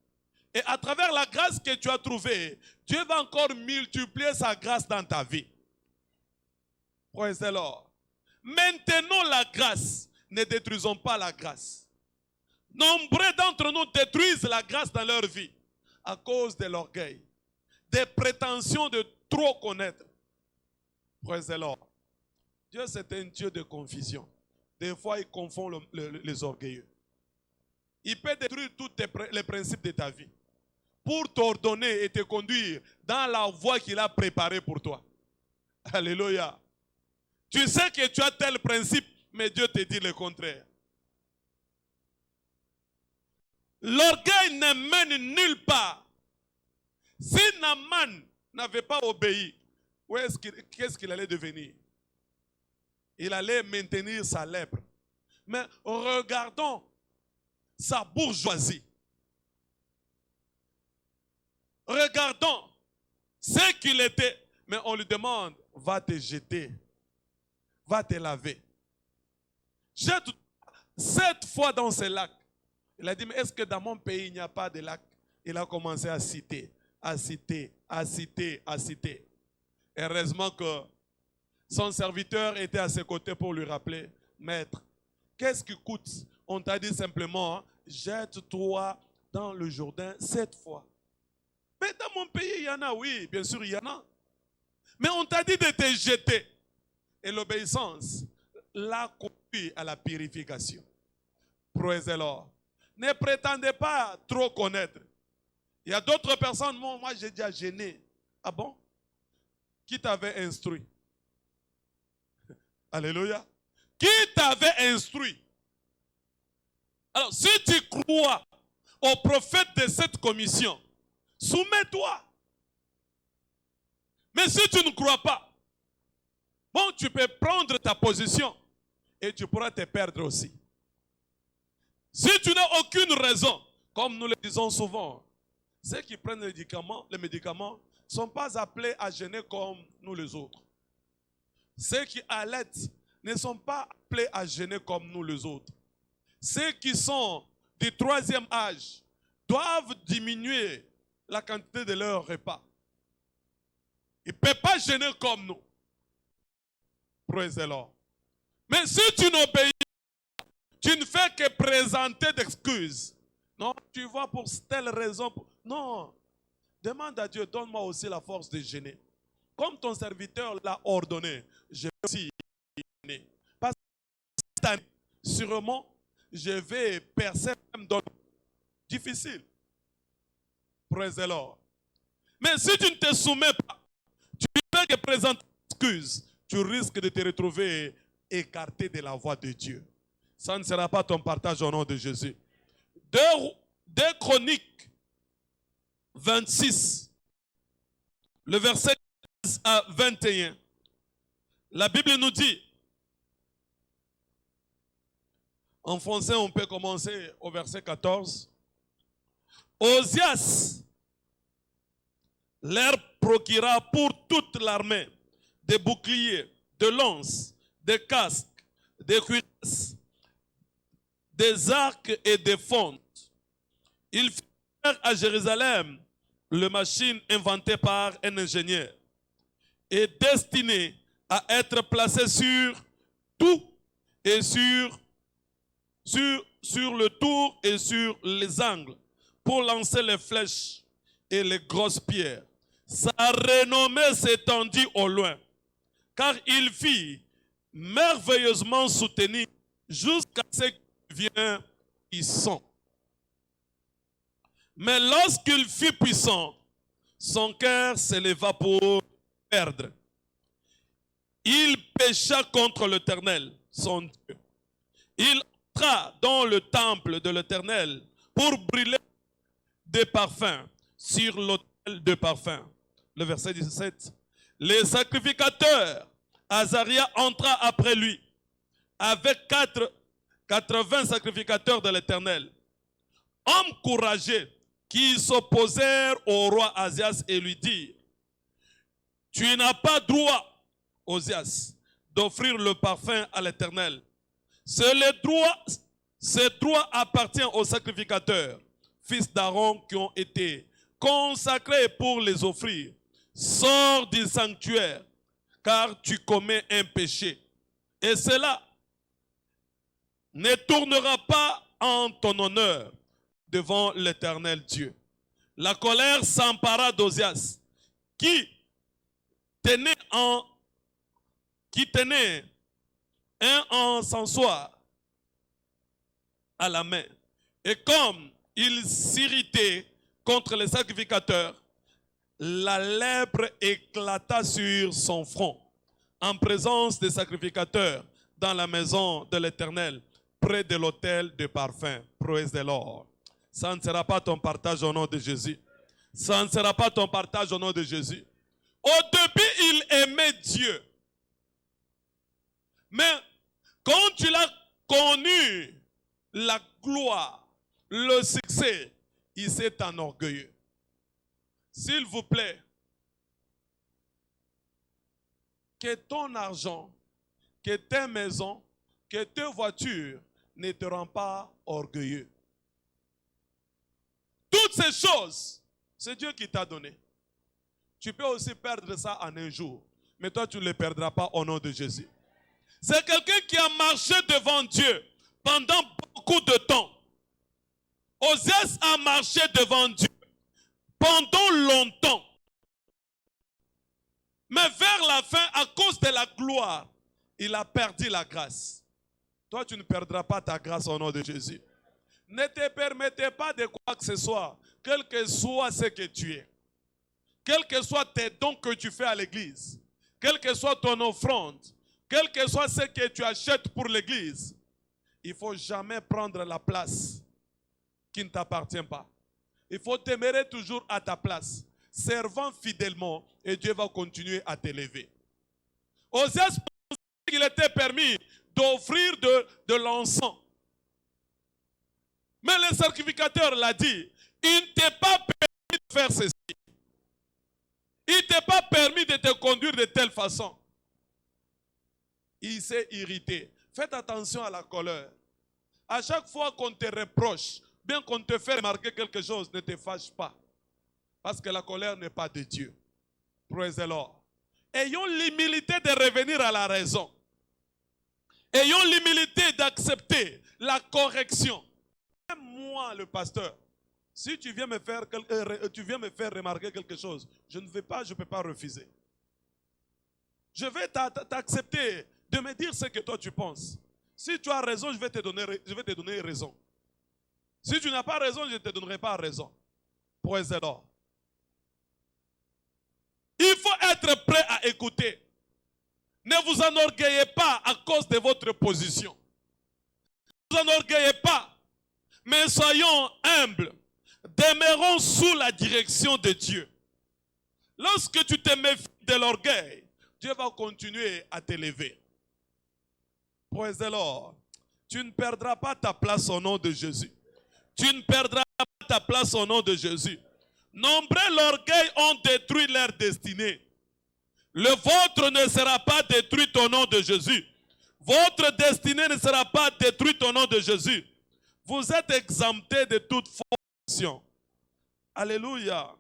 Et à travers la grâce que tu as trouvée, Dieu va encore multiplier sa grâce dans ta vie. Praise the Lord. Maintenons la grâce. Ne détruisons pas la grâce. Nombreux d'entre nous détruisent la grâce dans leur vie. à cause de l'orgueil, des prétentions de trop connaître. Praise the Lord. Dieu, c'est un Dieu de confusion. Des fois, il confond les orgueilleux. Il peut détruire tous les principes de ta vie pour t'ordonner et te conduire dans la voie qu'il a préparée pour toi. Alléluia. Tu sais que tu as tel principe, mais Dieu te dit le contraire. L'orgueil ne mène nulle part. Si Naaman n'avait pas obéi, qu'est-ce qu'il allait devenir? Il allait maintenir sa lèpre. Mais regardons sa bourgeoisie. Regardons ce qu'il était. Mais on lui demande, va te jeter, va te laver. Jette 7 fois dans ce lac. Il a dit, mais est-ce que dans mon pays, il n'y a pas de lac? Il a commencé à citer, à citer, à citer, à citer. Heureusement que son serviteur était à ses côtés pour lui rappeler, maître, qu'est-ce qui coûte? On t'a dit simplement, jette-toi dans le Jourdain 7 fois. Mais dans mon pays, il y en a, oui, bien sûr, il y en a. Mais on t'a dit de te jeter. Et l'obéissance l'a conduit à la purification. Praise the Lord. Ne prétendez pas trop connaître. Il y a d'autres personnes, moi j'ai déjà gêné. Ah bon? Qui t'avait instruit? Alléluia. Qui t'avait instruit? Alors, si tu crois au prophète de cette commission, soumets-toi. Mais si tu ne crois pas, bon, tu peux prendre ta position et tu pourras te perdre aussi. Si tu n'as aucune raison, comme nous le disons souvent, ceux qui prennent les médicaments ne sont pas appelés à jeûner comme nous les autres. Ceux qui allaitent ne sont pas appelés à jeûner comme nous les autres. Ceux qui sont du 3e âge doivent diminuer la quantité de leur repas. Ils ne peuvent pas jeûner comme nous. Praise the Lord. Mais si tu n'obéis pas, tu ne fais que présenter d'excuses. Non, tu vas pour telle raison. Non. Demande à Dieu, donne-moi aussi la force de jeûner. Comme ton serviteur l'a ordonné, je vais aussi jeûner. Parce que cette année, sûrement, je vais percer même dans le difficile. Praise the Lord. Mais si tu ne te soumets pas, tu fais que présenter d'excuses, tu risques de te retrouver écarté de la voie de Dieu. Ça ne sera pas ton partage au nom de Jésus. 2 Chroniques 26, le verset 15 à 21. La Bible nous dit, en français on peut commencer au verset 14. Osias leur procura pour toute l'armée des boucliers, de lances, des casques, des cuirasses, des arcs et des fontes. Il fit faire à Jérusalem le machine inventée par un ingénieur et destinée à être placée sur tout et sur le tour et sur les angles pour lancer les flèches et les grosses pierres. Sa renommée s'étendit au loin, car il fit merveilleusement soutenir jusqu'à ce qu'il devienne puissant. Mais lorsqu'il fut puissant, son cœur s'éleva pour perdre. Il pécha contre l'Éternel, son Dieu. Il entra dans le temple de l'Éternel pour brûler des parfums sur l'autel de parfums. Le verset 17. Les sacrificateurs, Azaria entra après lui avec 80 sacrificateurs de l'Éternel. Hommes courageux qui s'opposèrent au roi Asias et lui dirent, tu n'as pas droit, Osias, d'offrir le parfum à l'Éternel. Ce droit appartient aux sacrificateurs, fils d'Aaron, qui ont été consacrés pour les offrir. Sors du sanctuaire, car tu commets un péché. Et cela ne tournera pas en ton honneur devant l'Éternel Dieu. la colère s'empara d'Ozias, qui tenait un encensoir à la main. Et comme il s'irritait contre les sacrificateurs, la lèpre éclata sur son front, en présence des sacrificateurs, dans la maison de l'Éternel, près de l'autel de parfum. Praise the Lord. Ça ne sera pas ton partage au nom de Jésus. Ça ne sera pas ton partage au nom de Jésus. Au début, il aimait Dieu. Mais quand tu l'as connu, la gloire, le succès, il s'est enorgueilleux. S'il vous plaît, que ton argent, que tes maisons, que tes voitures ne te rendent pas orgueilleux. Toutes ces choses, c'est Dieu qui t'a donné. Tu peux aussi perdre ça en un jour, mais toi tu ne le perdras pas au nom de Jésus. C'est quelqu'un qui a marché devant Dieu pendant beaucoup de temps. Ozias a marché devant Dieu pendant longtemps. Mais vers la fin, à cause de la gloire, il a perdu la grâce. Toi, tu ne perdras pas ta grâce au nom de Jésus. Ne te permettez pas de quoi que ce soit, quel que soit ce que tu es. Quels que soient tes dons que tu fais à l'église, quelle que soit ton offrande, quel que soit ce que tu achètes pour l'église, il ne faut jamais prendre la place qui ne t'appartient pas. Il faut demeurer toujours à ta place, servant fidèlement, et Dieu va continuer à t'élever. Ozias pensait qu'il était permis d'offrir de l'encens. Mais le sacrificateur l'a dit, il ne t'est pas permis de faire ceci. Il ne t'est pas permis de te conduire de telle façon. Il s'est irrité. Faites attention à la colère. À chaque fois qu'on te reproche, bien qu'on te fait remarquer quelque chose, ne te fâche pas. Parce que la colère n'est pas de Dieu. Praise the Lord. Ayons l'humilité de revenir à la raison. Ayons l'humilité d'accepter la correction. Même moi, le pasteur, si tu viens me faire remarquer quelque chose, je ne peux pas refuser. Je vais t'accepter de me dire ce que toi tu penses. Si tu as raison, je vais te donner raison. Si tu n'as pas raison, je ne te donnerai pas raison. Praise the Lord. Il faut être prêt à écouter. Ne vous enorgueillez pas à cause de votre position. Ne vous enorgueillez pas, mais soyons humbles. Demeurons sous la direction de Dieu. Lorsque tu te méfies de l'orgueil, Dieu va continuer à t'élever. Praise the Lord. Tu ne perdras pas ta place au nom de Jésus. Tu ne perdras pas ta place au nom de Jésus. Nombreux l'orgueil ont détruit leur destinée. Le vôtre ne sera pas détruit au nom de Jésus. Votre destinée ne sera pas détruite au nom de Jésus. Vous êtes exemptés de toute fonction. Alléluia.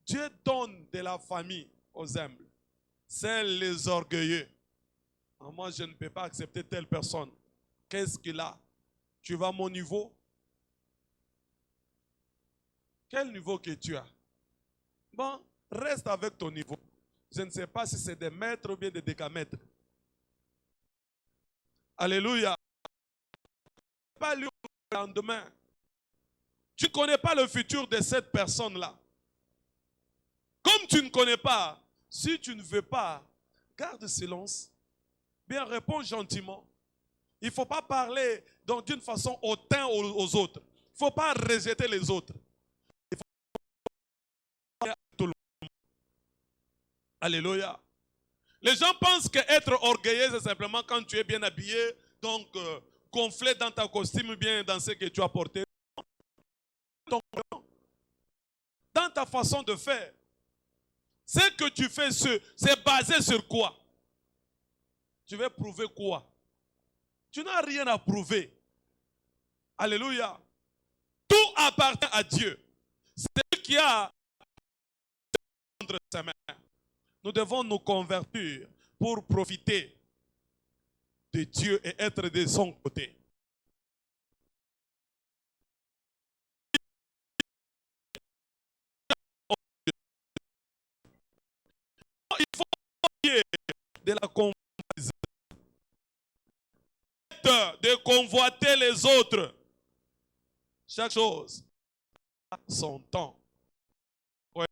Dieu donne de la famille aux humbles. C'est les orgueilleux. Moi, je ne peux pas accepter telle personne. Qu'est-ce qu'il a? Tu vas à mon niveau? Quel niveau que tu as? Bon, reste avec ton niveau. Je ne sais pas si c'est des mètres ou bien des décamètres. Alléluia. Pas lui le lendemain. Tu ne connais pas le futur de cette personne-là. Comme tu ne connais pas, si tu ne veux pas, garde silence. Bien, réponds gentiment. Il ne faut pas parler d'une façon hautaine aux autres. Il ne faut pas rejeter les autres. Il faut parler à tout le monde. Alléluia. Les gens pensent qu'être orgueilleux, c'est simplement quand tu es bien habillé, donc gonflé dans ta costume, bien dans ce que tu as porté. Dans ta façon de faire. Ce que tu fais, c'est basé sur quoi? Tu veux prouver quoi? Tu n'as rien à prouver. Alléluia. Tout appartient à Dieu. C'est lui qui a entre ses mains. Nous devons nous convertir pour profiter de Dieu et être de son côté. il faut de la convoitise, de convoiter les autres. Chaque chose a son temps. Ouais.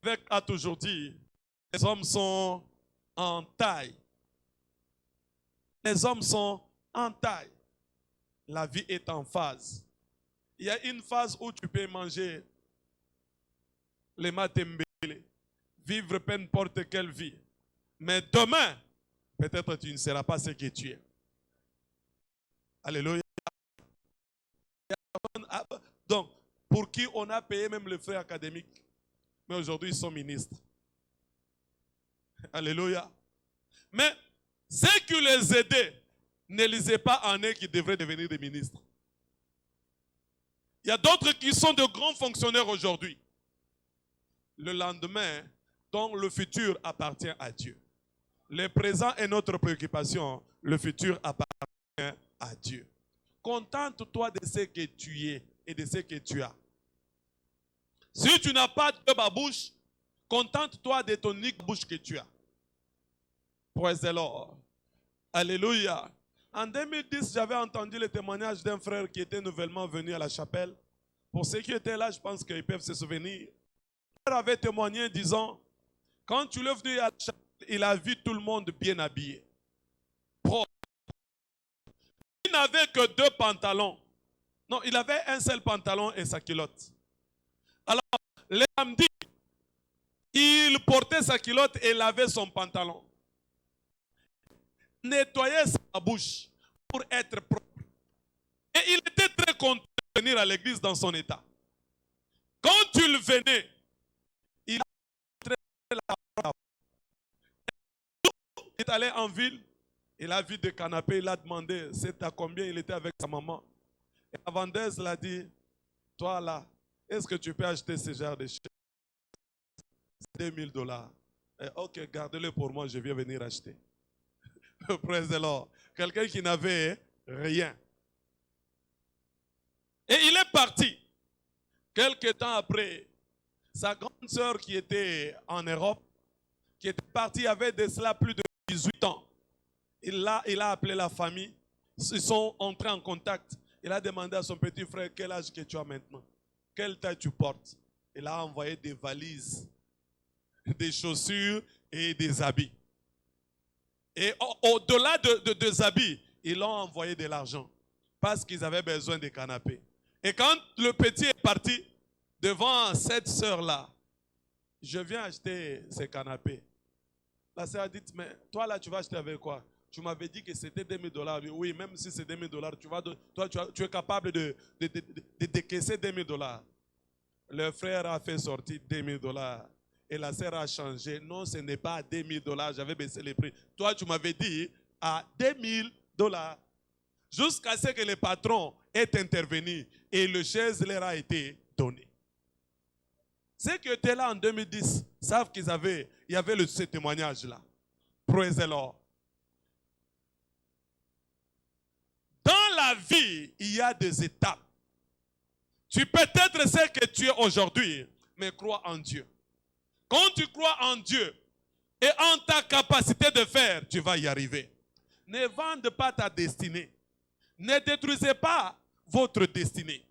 Avec a toujours dit, les hommes sont en taille. Les hommes sont en taille. La vie est en phase. Il y a une phase où tu peux manger les matembele, vivre peu importe quelle vie. Mais demain, peut-être tu ne seras pas ce que tu es. Alléluia. Donc, pour qui on a payé même les frais académiques, mais aujourd'hui ils sont ministres. Alléluia. Mais ceux qui les aidaient ne lisaient pas en eux qui devraient devenir des ministres. Il y a d'autres qui sont de grands fonctionnaires aujourd'hui. Le lendemain, dont le futur appartient à Dieu. Le présent est notre préoccupation, le futur appartient à Dieu. Contente-toi de ce que tu es et de ce que tu as. Si tu n'as pas de babouche, contente-toi de ton unique bouche que tu as. Praise the Lord. Alléluia. En 2010, j'avais entendu le témoignage d'un frère qui était nouvellement venu à la chapelle. Pour ceux qui étaient là, je pense qu'ils peuvent se souvenir. Le frère avait témoigné disant, quand tu es venu à la chapelle, il a vu tout le monde bien habillé. Propre. Il n'avait que 2 pantalons. Non, il avait un seul pantalon et sa culotte. Alors, le samedi, il portait sa culotte et lavait son pantalon. Nettoyait sa bouche pour être propre. Et il était très content de venir à l'église dans son état. Quand il venait, il est allé en ville, il a vu des canapés, il a demandé c'est à combien, il était avec sa maman. Et la vendeuse l'a dit, toi là, est-ce que tu peux acheter ce genre de choses? C'est $2000. Ok, gardez-le pour moi, je viens venir acheter. Praise the Lord. Quelqu'un qui n'avait rien. Et il est parti. Quelque temps après, sa grande sœur qui était en Europe, qui était partie, avait de cela plus de 18 ans. Il a appelé la famille. Ils sont entrés en contact. Il a demandé à son petit frère, quel âge que tu as maintenant? Quelle taille tu portes? Il a envoyé des valises, des chaussures et des habits. Et au-delà des habits, ils l'ont envoyé de l'argent parce qu'ils avaient besoin de canapés. Et quand le petit est parti devant cette sœur-là, je viens acheter ces canapés. La sœur a dit, mais toi là, tu vas acheter avec quoi? Tu m'avais dit que c'était $2000. Oui, même si c'est $2000, tu es capable de décaisser $2000. Le frère a fait sortir $2000. Et la sœur a changé. Non, ce n'est pas à $2000. J'avais baissé les prix. Toi, tu m'avais dit à $2000. Jusqu'à ce que le patron ait intervenu et le chaise leur a été donné. Ceux qui étaient là en 2010 savent il y avait ce témoignage-là. Praise the Lord. Dans la vie, il y a des étapes. Tu peux être ce que tu es aujourd'hui, mais crois en Dieu. Quand tu crois en Dieu et en ta capacité de faire, tu vas y arriver. Ne vende pas ta destinée. Ne détruisez pas votre destinée.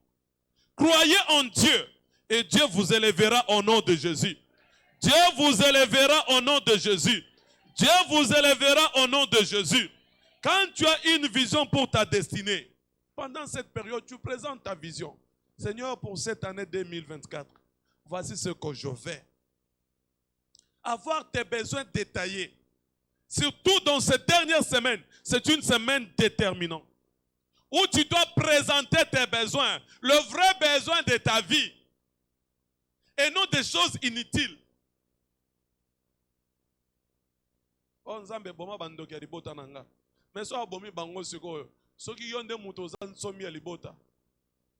Croyez en Dieu et Dieu vous élèvera au nom de Jésus. Dieu vous élèvera au nom de Jésus. Dieu vous élèvera au nom de Jésus. Quand tu as une vision pour ta destinée, pendant cette période, tu présentes ta vision. Seigneur, pour cette année 2024, voici ce que je fais. Avoir tes besoins détaillés, surtout dans cette dernière semaine, c'est une semaine déterminante, où tu dois présenter tes besoins, le vrai besoin de ta vie, et non des choses inutiles. Mais so abomi bango sikoyo soki yonde muto zan somi ya libota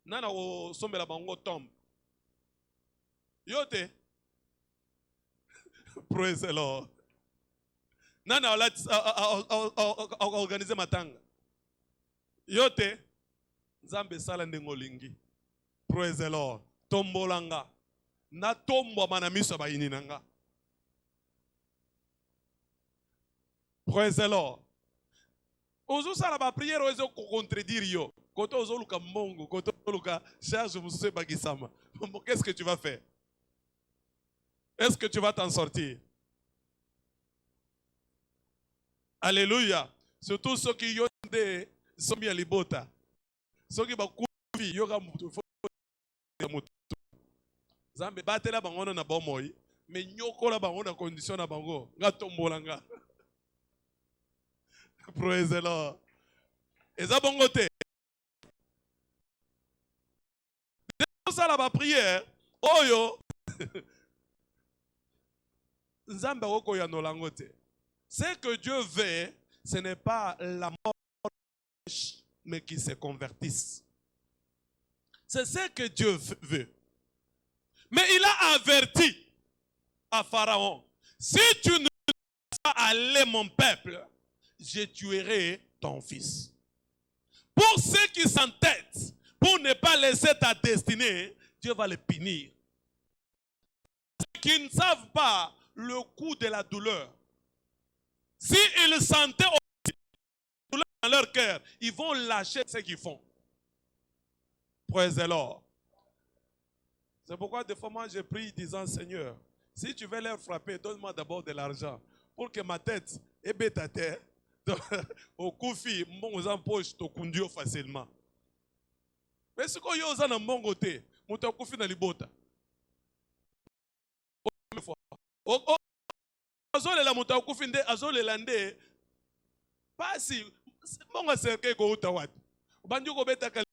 nana o sombela bango tombe yote. Praise the Lord. Nana organiser matanga yote nzambe sala ndengolingi. Praise the Lord. Tombolanga na tombo manamiso ba ininanga. Praise the Lord. Ozo sala ba prière ozo contredire yo. Koto ozo luka mongo, koto luka charge mususu bagisama. Qu'est-ce que tu vas faire? Est-ce que tu vas t'en sortir? Alléluia. Surtout ceux qui ont des sommes à libota. Ceux qui ont des yoga mutu. Zambe batela bango na bomoyi, mais nyoko la bango na condition na bango. Nga tombolanga. Praise the Lord. Eza bongo te. Ça la prière. Oyo. Nzambe oko ya nolango te. Ce que Dieu veut, ce n'est pas la mort, mais qui se convertissent. C'est ce que Dieu veut. Mais il a averti à Pharaon, si tu ne laisses pas aller mon peuple, je tuerai ton fils. Pour ceux qui s'entêtent, pour ne pas laisser ta destinée, Dieu va les punir. Ceux qui ne savent pas le coût de la douleur, s'ils sentaient aussi la douleur dans leur cœur, ils vont lâcher ce qu'ils font. Praise the Lord. C'est pourquoi des fois moi je prie disant, Seigneur, si tu veux leur frapper, donne-moi d'abord de l'argent pour que ma tête est bête à terre. Au koufi, mon empoche te conduire facilement. Mais ce qu'on y a dans mon côté, mon koufi na libota. Azole la monta koufi nde azole lande. Pas si mon cercle ko utawat. Bandu ko beta kal.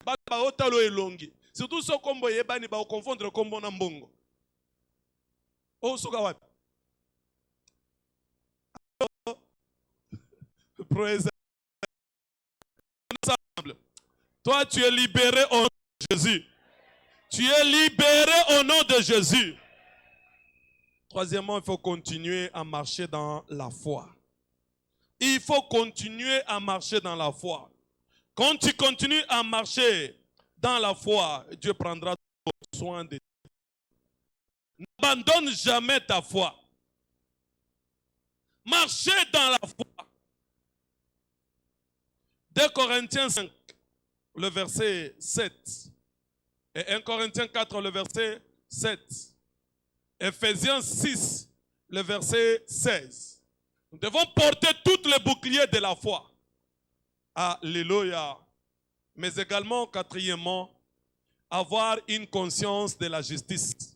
Ba otalo elongi. Surtout ce combo yebani ba confondre combo na mbongo. O soka wat. Praise. Toi, tu es libéré au nom de Jésus. Tu es libéré au nom de Jésus. Troisièmement, il faut continuer à marcher dans la foi. Il faut continuer à marcher dans la foi. Quand tu continues à marcher dans la foi, Dieu prendra soin de toi. N'abandonne jamais ta foi. Marchez dans la foi. 2 Corinthiens 5, le verset 7. Et 1 Corinthiens 4, le verset 7. Ephésiens 6, le verset 16. Nous devons porter toutes les boucliers de la foi. Alléluia. Mais également, quatrièmement, avoir une conscience de la justice.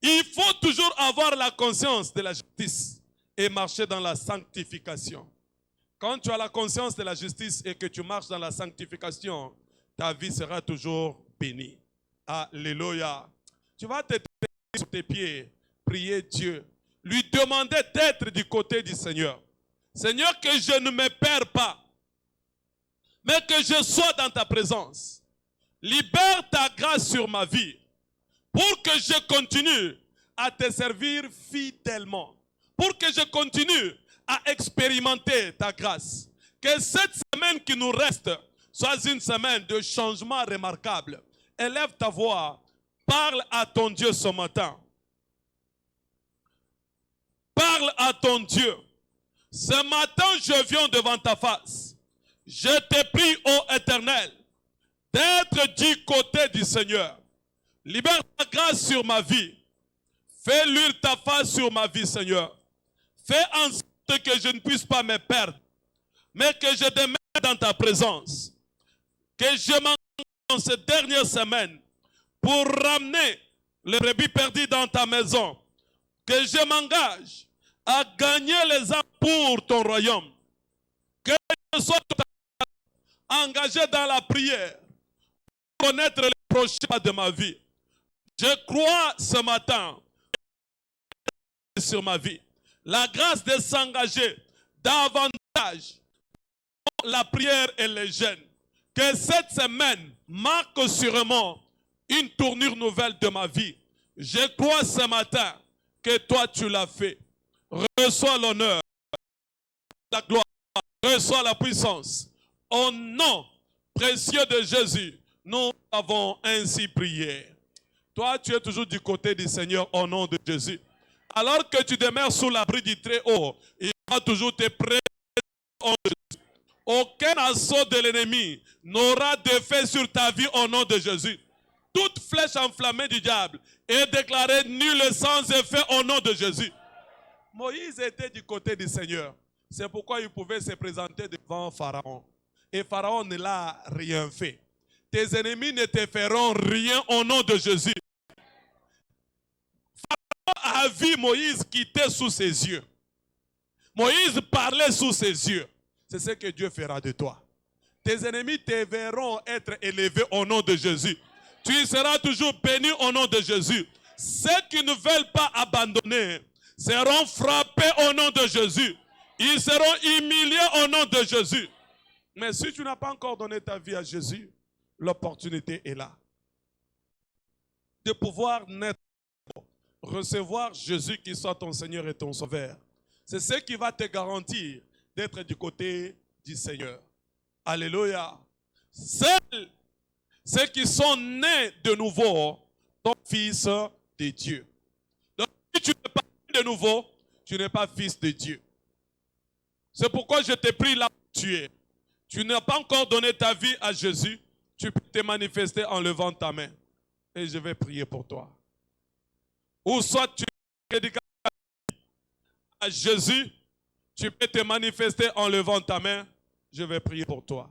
Il faut toujours avoir la conscience de la justice et marcher dans la sanctification. Quand tu as la conscience de la justice et que tu marches dans la sanctification, ta vie sera toujours bénie. Alléluia. Tu vas te tenir sur tes pieds, prier Dieu, lui demander d'être du côté du Seigneur. Seigneur, que je ne me perds pas, mais que je sois dans ta présence. Libère ta grâce sur ma vie pour que je continue à te servir fidèlement, pour que je continue à expérimenter ta grâce. Que cette semaine qui nous reste soit une semaine de changement remarquable. Élève ta voix, parle à ton Dieu ce matin. Parle à ton Dieu. Ce matin, je viens devant ta face. Je te prie, ô Éternel, d'être du côté du Seigneur. Libère ta grâce sur ma vie. Fais luire ta face sur ma vie, Seigneur. Fais en sorte que je ne puisse pas me perdre, mais que je demeure dans ta présence. Que je m'engage dans cette dernière semaine pour ramener les brebis perdus dans ta maison. Que je m'engage à gagner les âmes pour ton royaume. Que je sois engagé dans la prière pour connaître les prochains pas de ma vie. Je crois ce matin sur ma vie la grâce de s'engager davantage dans la prière et les jeûnes. Que cette semaine marque sûrement une tournure nouvelle de ma vie. Je crois ce matin que toi tu l'as fait. Reçois l'honneur, la gloire, reçois la puissance. Au nom précieux de Jésus, Nous avons ainsi prié. Toi, tu es toujours du côté du Seigneur au nom de Jésus. Alors que tu demeures sous l'abri du Très-Haut, il va toujours te prêter au nom de Jésus. Aucun assaut de l'ennemi n'aura d'effet sur ta vie au nom de Jésus. Toute flèche enflammée du diable est déclarée nulle et sans effet au nom de Jésus. Moïse était du côté du Seigneur. C'est pourquoi il pouvait se présenter devant Pharaon. Et Pharaon ne l'a rien fait. Tes ennemis ne te feront rien au nom de Jésus. Pharaon a vu Moïse quitter sous ses yeux. Moïse parlait sous ses yeux. C'est ce que Dieu fera de toi. Tes ennemis te verront être élevés au nom de Jésus. Tu seras toujours béni au nom de Jésus. Ceux qui ne veulent pas abandonner seront frappés au nom de Jésus. Ils seront humiliés au nom de Jésus. Mais si tu n'as pas encore donné ta vie à Jésus, l'opportunité est là. De pouvoir naître, recevoir Jésus qui soit ton Seigneur et ton Sauveur. C'est ce qui va te garantir d'être du côté du Seigneur. Alléluia. Seuls ceux qui sont nés de nouveau sont fils de Dieu. Donc si tu n'es pas né de nouveau, tu n'es pas fils de Dieu. C'est pourquoi je te prie là où tu es. Tu n'as pas encore donné ta vie à Jésus, tu peux te manifester en levant ta main. Et je vais prier pour toi. Ou soit tu prédiques à Jésus, tu peux te manifester en levant ta main. Je vais prier pour toi.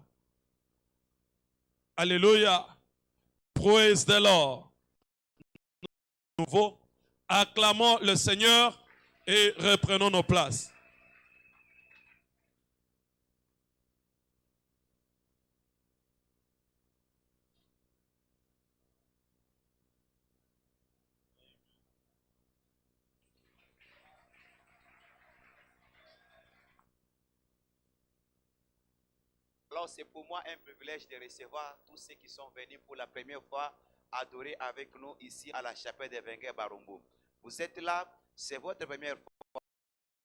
Alléluia. Praise the Lord. Nouveau, acclamons le Seigneur et reprenons nos places. Alors c'est pour moi un privilège de recevoir tous ceux qui sont venus pour la première fois adorer avec nous ici à la chapelle des vainqueurs Barumbu. Vous êtes là, c'est votre première fois.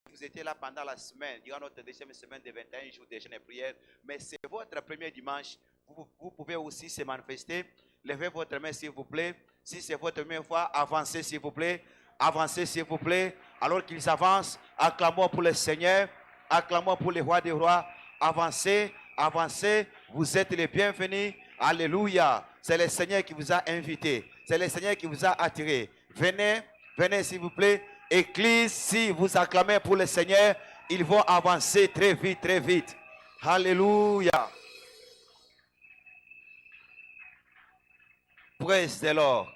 Vous étiez là pendant la semaine, durant notre deuxième semaine de 21 jours de jeûne et prière, mais c'est votre premier dimanche. Vous pouvez aussi se manifester. Levez votre main s'il vous plaît. Si c'est votre première fois, avancez s'il vous plaît. Avancez s'il vous plaît. Alors qu'ils avancent, acclamons pour le Seigneur, acclamons pour le roi des rois. Avancez. Avancez, vous êtes les bienvenus. Alléluia. C'est le Seigneur qui vous a invité. C'est le Seigneur qui vous a attiré. Venez, venez s'il vous plaît. Église, si vous acclamez pour le Seigneur, ils vont avancer très vite, très vite. Alléluia. Praise the Lord.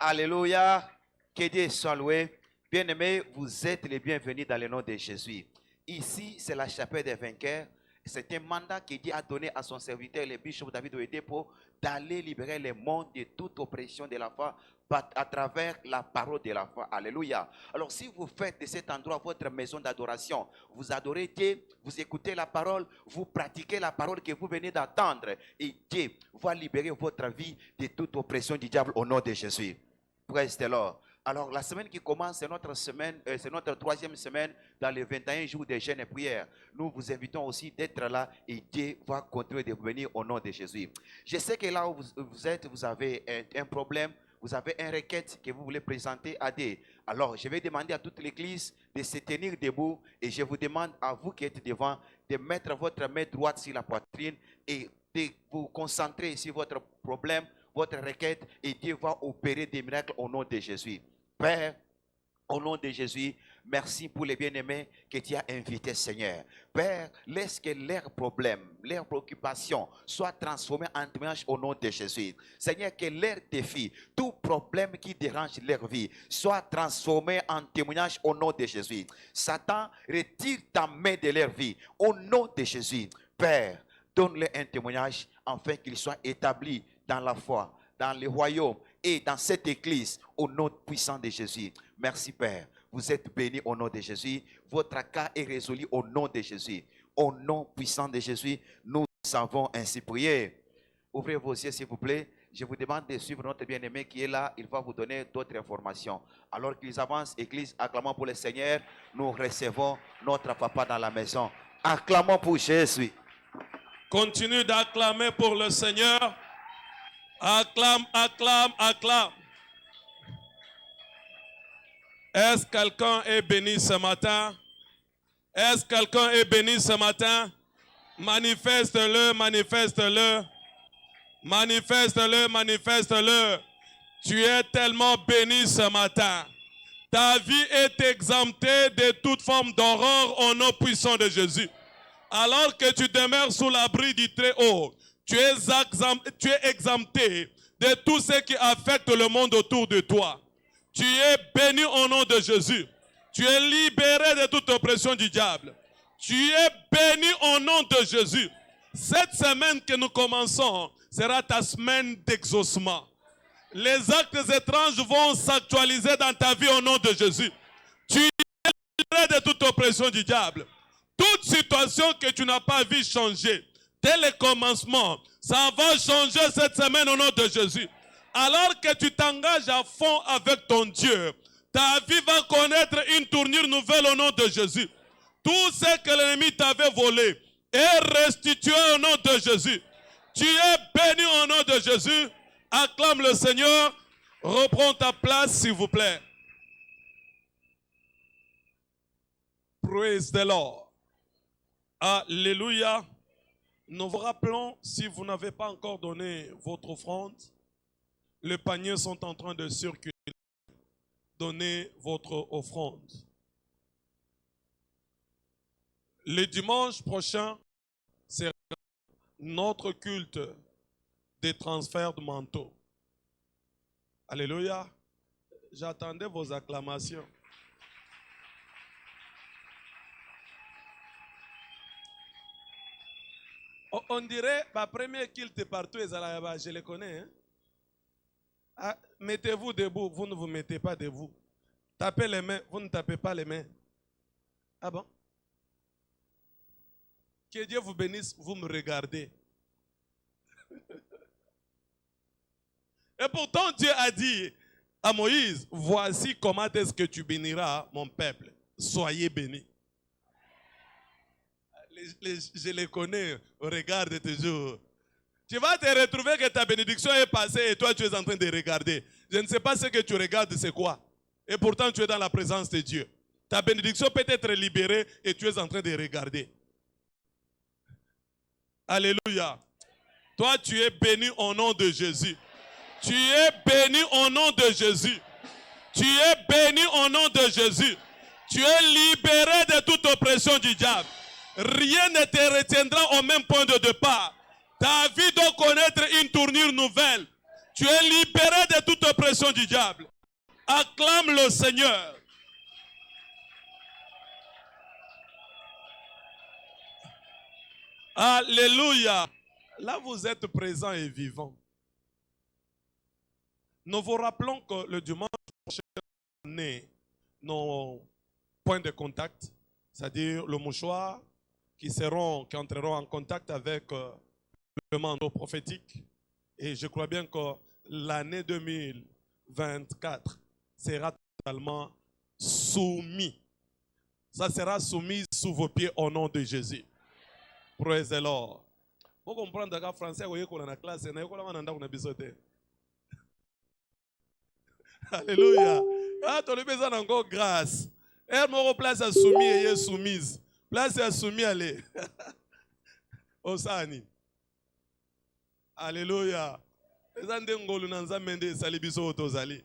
Alléluia. Que Dieu soit loué. Bien-aimés, vous êtes les bienvenus dans le nom de Jésus. Ici, c'est la chapelle des vainqueurs. C'est un mandat que Dieu a donné à son serviteur, le bishop David Oyedepo, d'aller libérer le monde de toute oppression de la foi à travers la parole de la foi. Alléluia. Alors si vous faites de cet endroit votre maison d'adoration, vous adorez Dieu, vous écoutez la parole, vous pratiquez la parole que vous venez d'entendre, et Dieu va libérer votre vie de toute oppression du diable au nom de Jésus. Praise the Lord. Alors, la semaine qui commence, c'est notre troisième semaine dans les 21 jours de jeûne et prière. Nous vous invitons aussi d'être là et Dieu va continuer de venir au nom de Jésus. Je sais que là où vous êtes, vous avez un problème, vous avez une requête que vous voulez présenter à Dieu. Alors, je vais demander à toute l'église de se tenir debout et je vous demande à vous qui êtes devant de mettre votre main droite sur la poitrine et de vous concentrer sur votre problème, votre requête et Dieu va opérer des miracles au nom de Jésus. Père, au nom de Jésus, merci pour les bien-aimés que tu as invités, Seigneur. Père, laisse que leurs problèmes, leurs préoccupations soient transformés en témoignage au nom de Jésus. Seigneur, que leurs défis, tout problème qui dérange leur vie, soit transformé en témoignage au nom de Jésus. Satan, retire ta main de leur vie au nom de Jésus. Père, donne-leur un témoignage afin qu'ils soient établis dans la foi, dans le royaume et dans cette église au nom puissant de Jésus. Merci Père. Vous êtes bénis au nom de Jésus. Votre cas est résolu au nom de Jésus. Au nom puissant de Jésus, nous avons ainsi prié. Ouvrez vos yeux s'il vous plaît. Je vous demande de suivre notre bien-aimé qui est là. Il va vous donner d'autres informations. Alors qu'ils avancent, église, acclamons pour le Seigneur. Nous recevons notre papa dans la maison. Acclamons pour Jésus. Continue d'acclamer pour le Seigneur. Acclame, acclame, acclame. Est-ce que quelqu'un est béni ce matin? Est-ce que quelqu'un est béni ce matin? Manifeste-le, manifeste-le. Manifeste-le, manifeste-le. Tu es tellement béni ce matin. Ta vie est exemptée de toute forme d'horreur au nom puissant de Jésus. Alors que tu demeures sous l'abri du Très-Haut, tu es exempté de tout ce qui affecte le monde autour de toi. Tu es béni au nom de Jésus. Tu es libéré de toute oppression du diable. Tu es béni au nom de Jésus. Cette semaine que nous commençons sera ta semaine d'exaucement. Les actes étranges vont s'actualiser dans ta vie au nom de Jésus. Tu es libéré de toute oppression du diable. Toute situation que tu n'as pas vu changer, dès le commencement, ça va changer cette semaine au nom de Jésus. Alors que tu t'engages à fond avec ton Dieu, ta vie va connaître une tournure nouvelle au nom de Jésus. Tout ce que l'ennemi t'avait volé est restitué au nom de Jésus. Tu es béni au nom de Jésus. Acclame le Seigneur. Reprends ta place, s'il vous plaît. Praise the Lord. Alléluia. Nous vous rappelons, si vous n'avez pas encore donné votre offrande, les paniers sont en train de circuler. Donnez votre offrande. Le dimanche prochain, c'est notre culte des transferts de manteaux. Alléluia. J'attendais vos acclamations. On dirait, ma première culte partout, je les connais. Hein? Ah, mettez-vous debout, vous ne vous mettez pas debout. Tapez les mains, vous ne tapez pas les mains. Ah bon? Que Dieu vous bénisse, vous me regardez. Et pourtant Dieu a dit à Moïse, voici comment est-ce que tu béniras mon peuple. Soyez bénis. Je les connais, regarde toujours. Tu vas te retrouver que ta bénédiction est passée et toi tu es en train de regarder. Je ne sais pas ce que tu regardes, c'est quoi. Et pourtant tu es dans la présence de Dieu. Ta bénédiction peut être libérée et tu es en train de regarder. Alléluia. Toi tu es béni au nom de Jésus. Tu es béni au nom de Jésus. Tu es béni au nom de Jésus. Tu es libéré de toute oppression du diable. Rien ne te retiendra au même point de départ. Ta vie doit connaître une tournure nouvelle. Tu es libéré de toute oppression du diable. Acclame le Seigneur. Alléluia. Là, vous êtes présent et vivant. Nous vous rappelons que le dimanche prochain, on est nos points de contact, c'est-à-dire le mouchoir, qui entreront en contact avec le manteau prophétique. Et je crois bien que l'année 2024 sera totalement soumis. Ça sera soumis sous vos pieds au nom de Jésus. Praise the Lord. Vous comprenez que le français, vous voyez qu'on a la classe, vous avez Alléluia. Ah, tu as besoin encore grâce. Elle m'a place à soumis et est soumise. Place à soumis, allez. Osani. Alléluia. Ils ont des ngolu nanza mende salibiso otozali.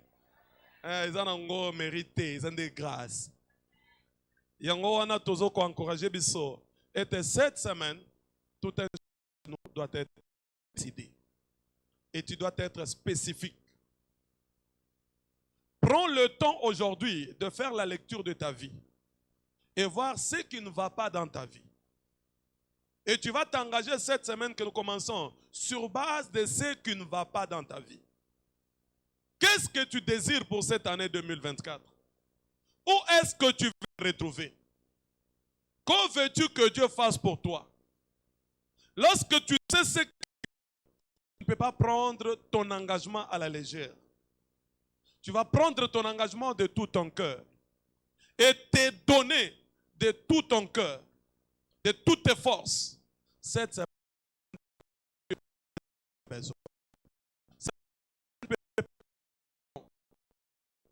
Ils ont encore mérité, ils ont des grâces. Yango wana tozo ko encourager biso. Et cette semaine, tout un doit être décidé. Et tu dois être spécifique. Prends le temps aujourd'hui de faire la lecture de ta vie et voir ce qui ne va pas dans ta vie. Et tu vas t'engager cette semaine que nous commençons sur base de ce qui ne va pas dans ta vie. Qu'est-ce que tu désires pour cette année 2024? Où est-ce que tu veux te retrouver? Que veux-tu que Dieu fasse pour toi? Lorsque tu sais ce que tu ne peux pas prendre ton engagement à la légère. Tu vas prendre ton engagement de tout ton cœur et te donner de tout ton cœur, de toutes tes forces. Cette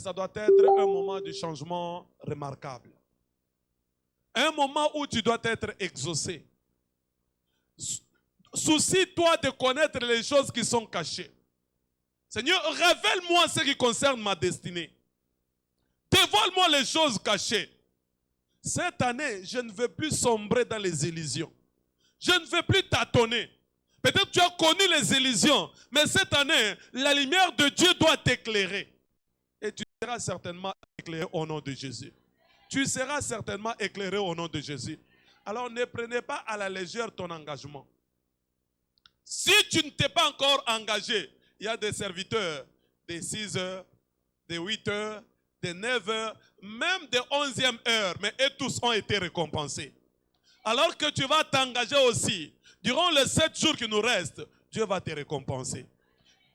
ça doit être un moment de changement remarquable. Un moment où tu dois être exaucé. Soucie-toi de connaître les choses qui sont cachées. Seigneur, révèle-moi ce qui concerne ma destinée. Dévoile-moi les choses cachées. Cette année, je ne veux plus sombrer dans les illusions. Je ne veux plus tâtonner. Peut-être tu as connu les illusions, mais cette année, la lumière de Dieu doit t'éclairer. Et tu seras certainement éclairé au nom de Jésus. Tu seras certainement éclairé au nom de Jésus. Alors ne prenez pas à la légère ton engagement. Si tu ne t'es pas encore engagé, il y a des serviteurs de 6 heures, de 8 heures, de 9 heures, même de 11e heure, mais eux tous ont été récompensés. Alors que tu vas t'engager aussi, durant les 7 jours qui nous restent, Dieu va te récompenser.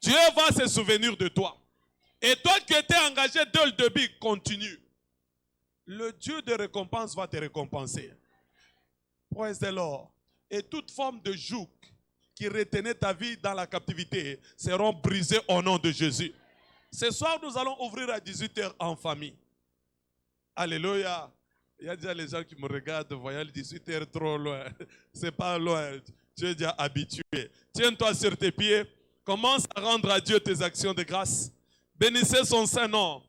Dieu va se souvenir de toi. Et toi qui étais engagé dès le début, continue. Le Dieu de récompense va te récompenser. Praise the Lord. Et toute forme de joug qui retenait ta vie dans la captivité seront brisées au nom de Jésus. Ce soir, nous allons ouvrir à 18h en famille. Alléluia. Il y a déjà les gens qui me regardent, voyant le 18h trop loin. C'est pas loin. Tu es déjà habitué. Tiens-toi sur tes pieds. Commence à rendre à Dieu tes actions de grâce. Bénissez son Saint-Nom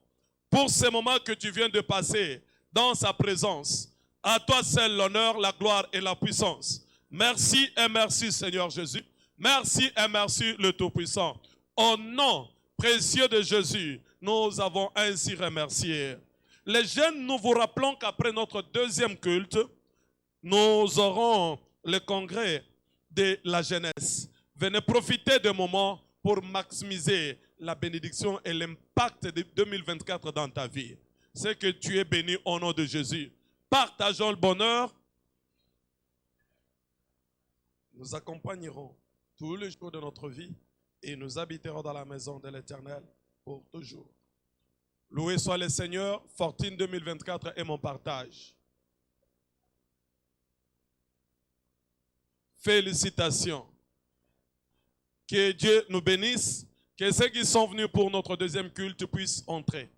pour ce moment que tu viens de passer dans sa présence. À toi seul l'honneur, la gloire et la puissance. Merci et merci Seigneur Jésus. Merci et merci le Tout-Puissant. Au nom précieux de Jésus, nous avons ainsi remercié. Les jeunes, nous vous rappelons qu'après notre deuxième culte, nous aurons le congrès de la jeunesse. Venez profiter de moments pour maximiser la bénédiction et l'impact de 2024 dans ta vie. C'est que tu es béni au nom de Jésus. Partageons le bonheur. Nous accompagnerons tous les jours de notre vie et nous habiterons dans la maison de l'Éternel pour toujours. Loué soit le Seigneur, Fortune 2024 est mon partage. Félicitations. Que Dieu nous bénisse, que ceux qui sont venus pour notre deuxième culte puissent entrer.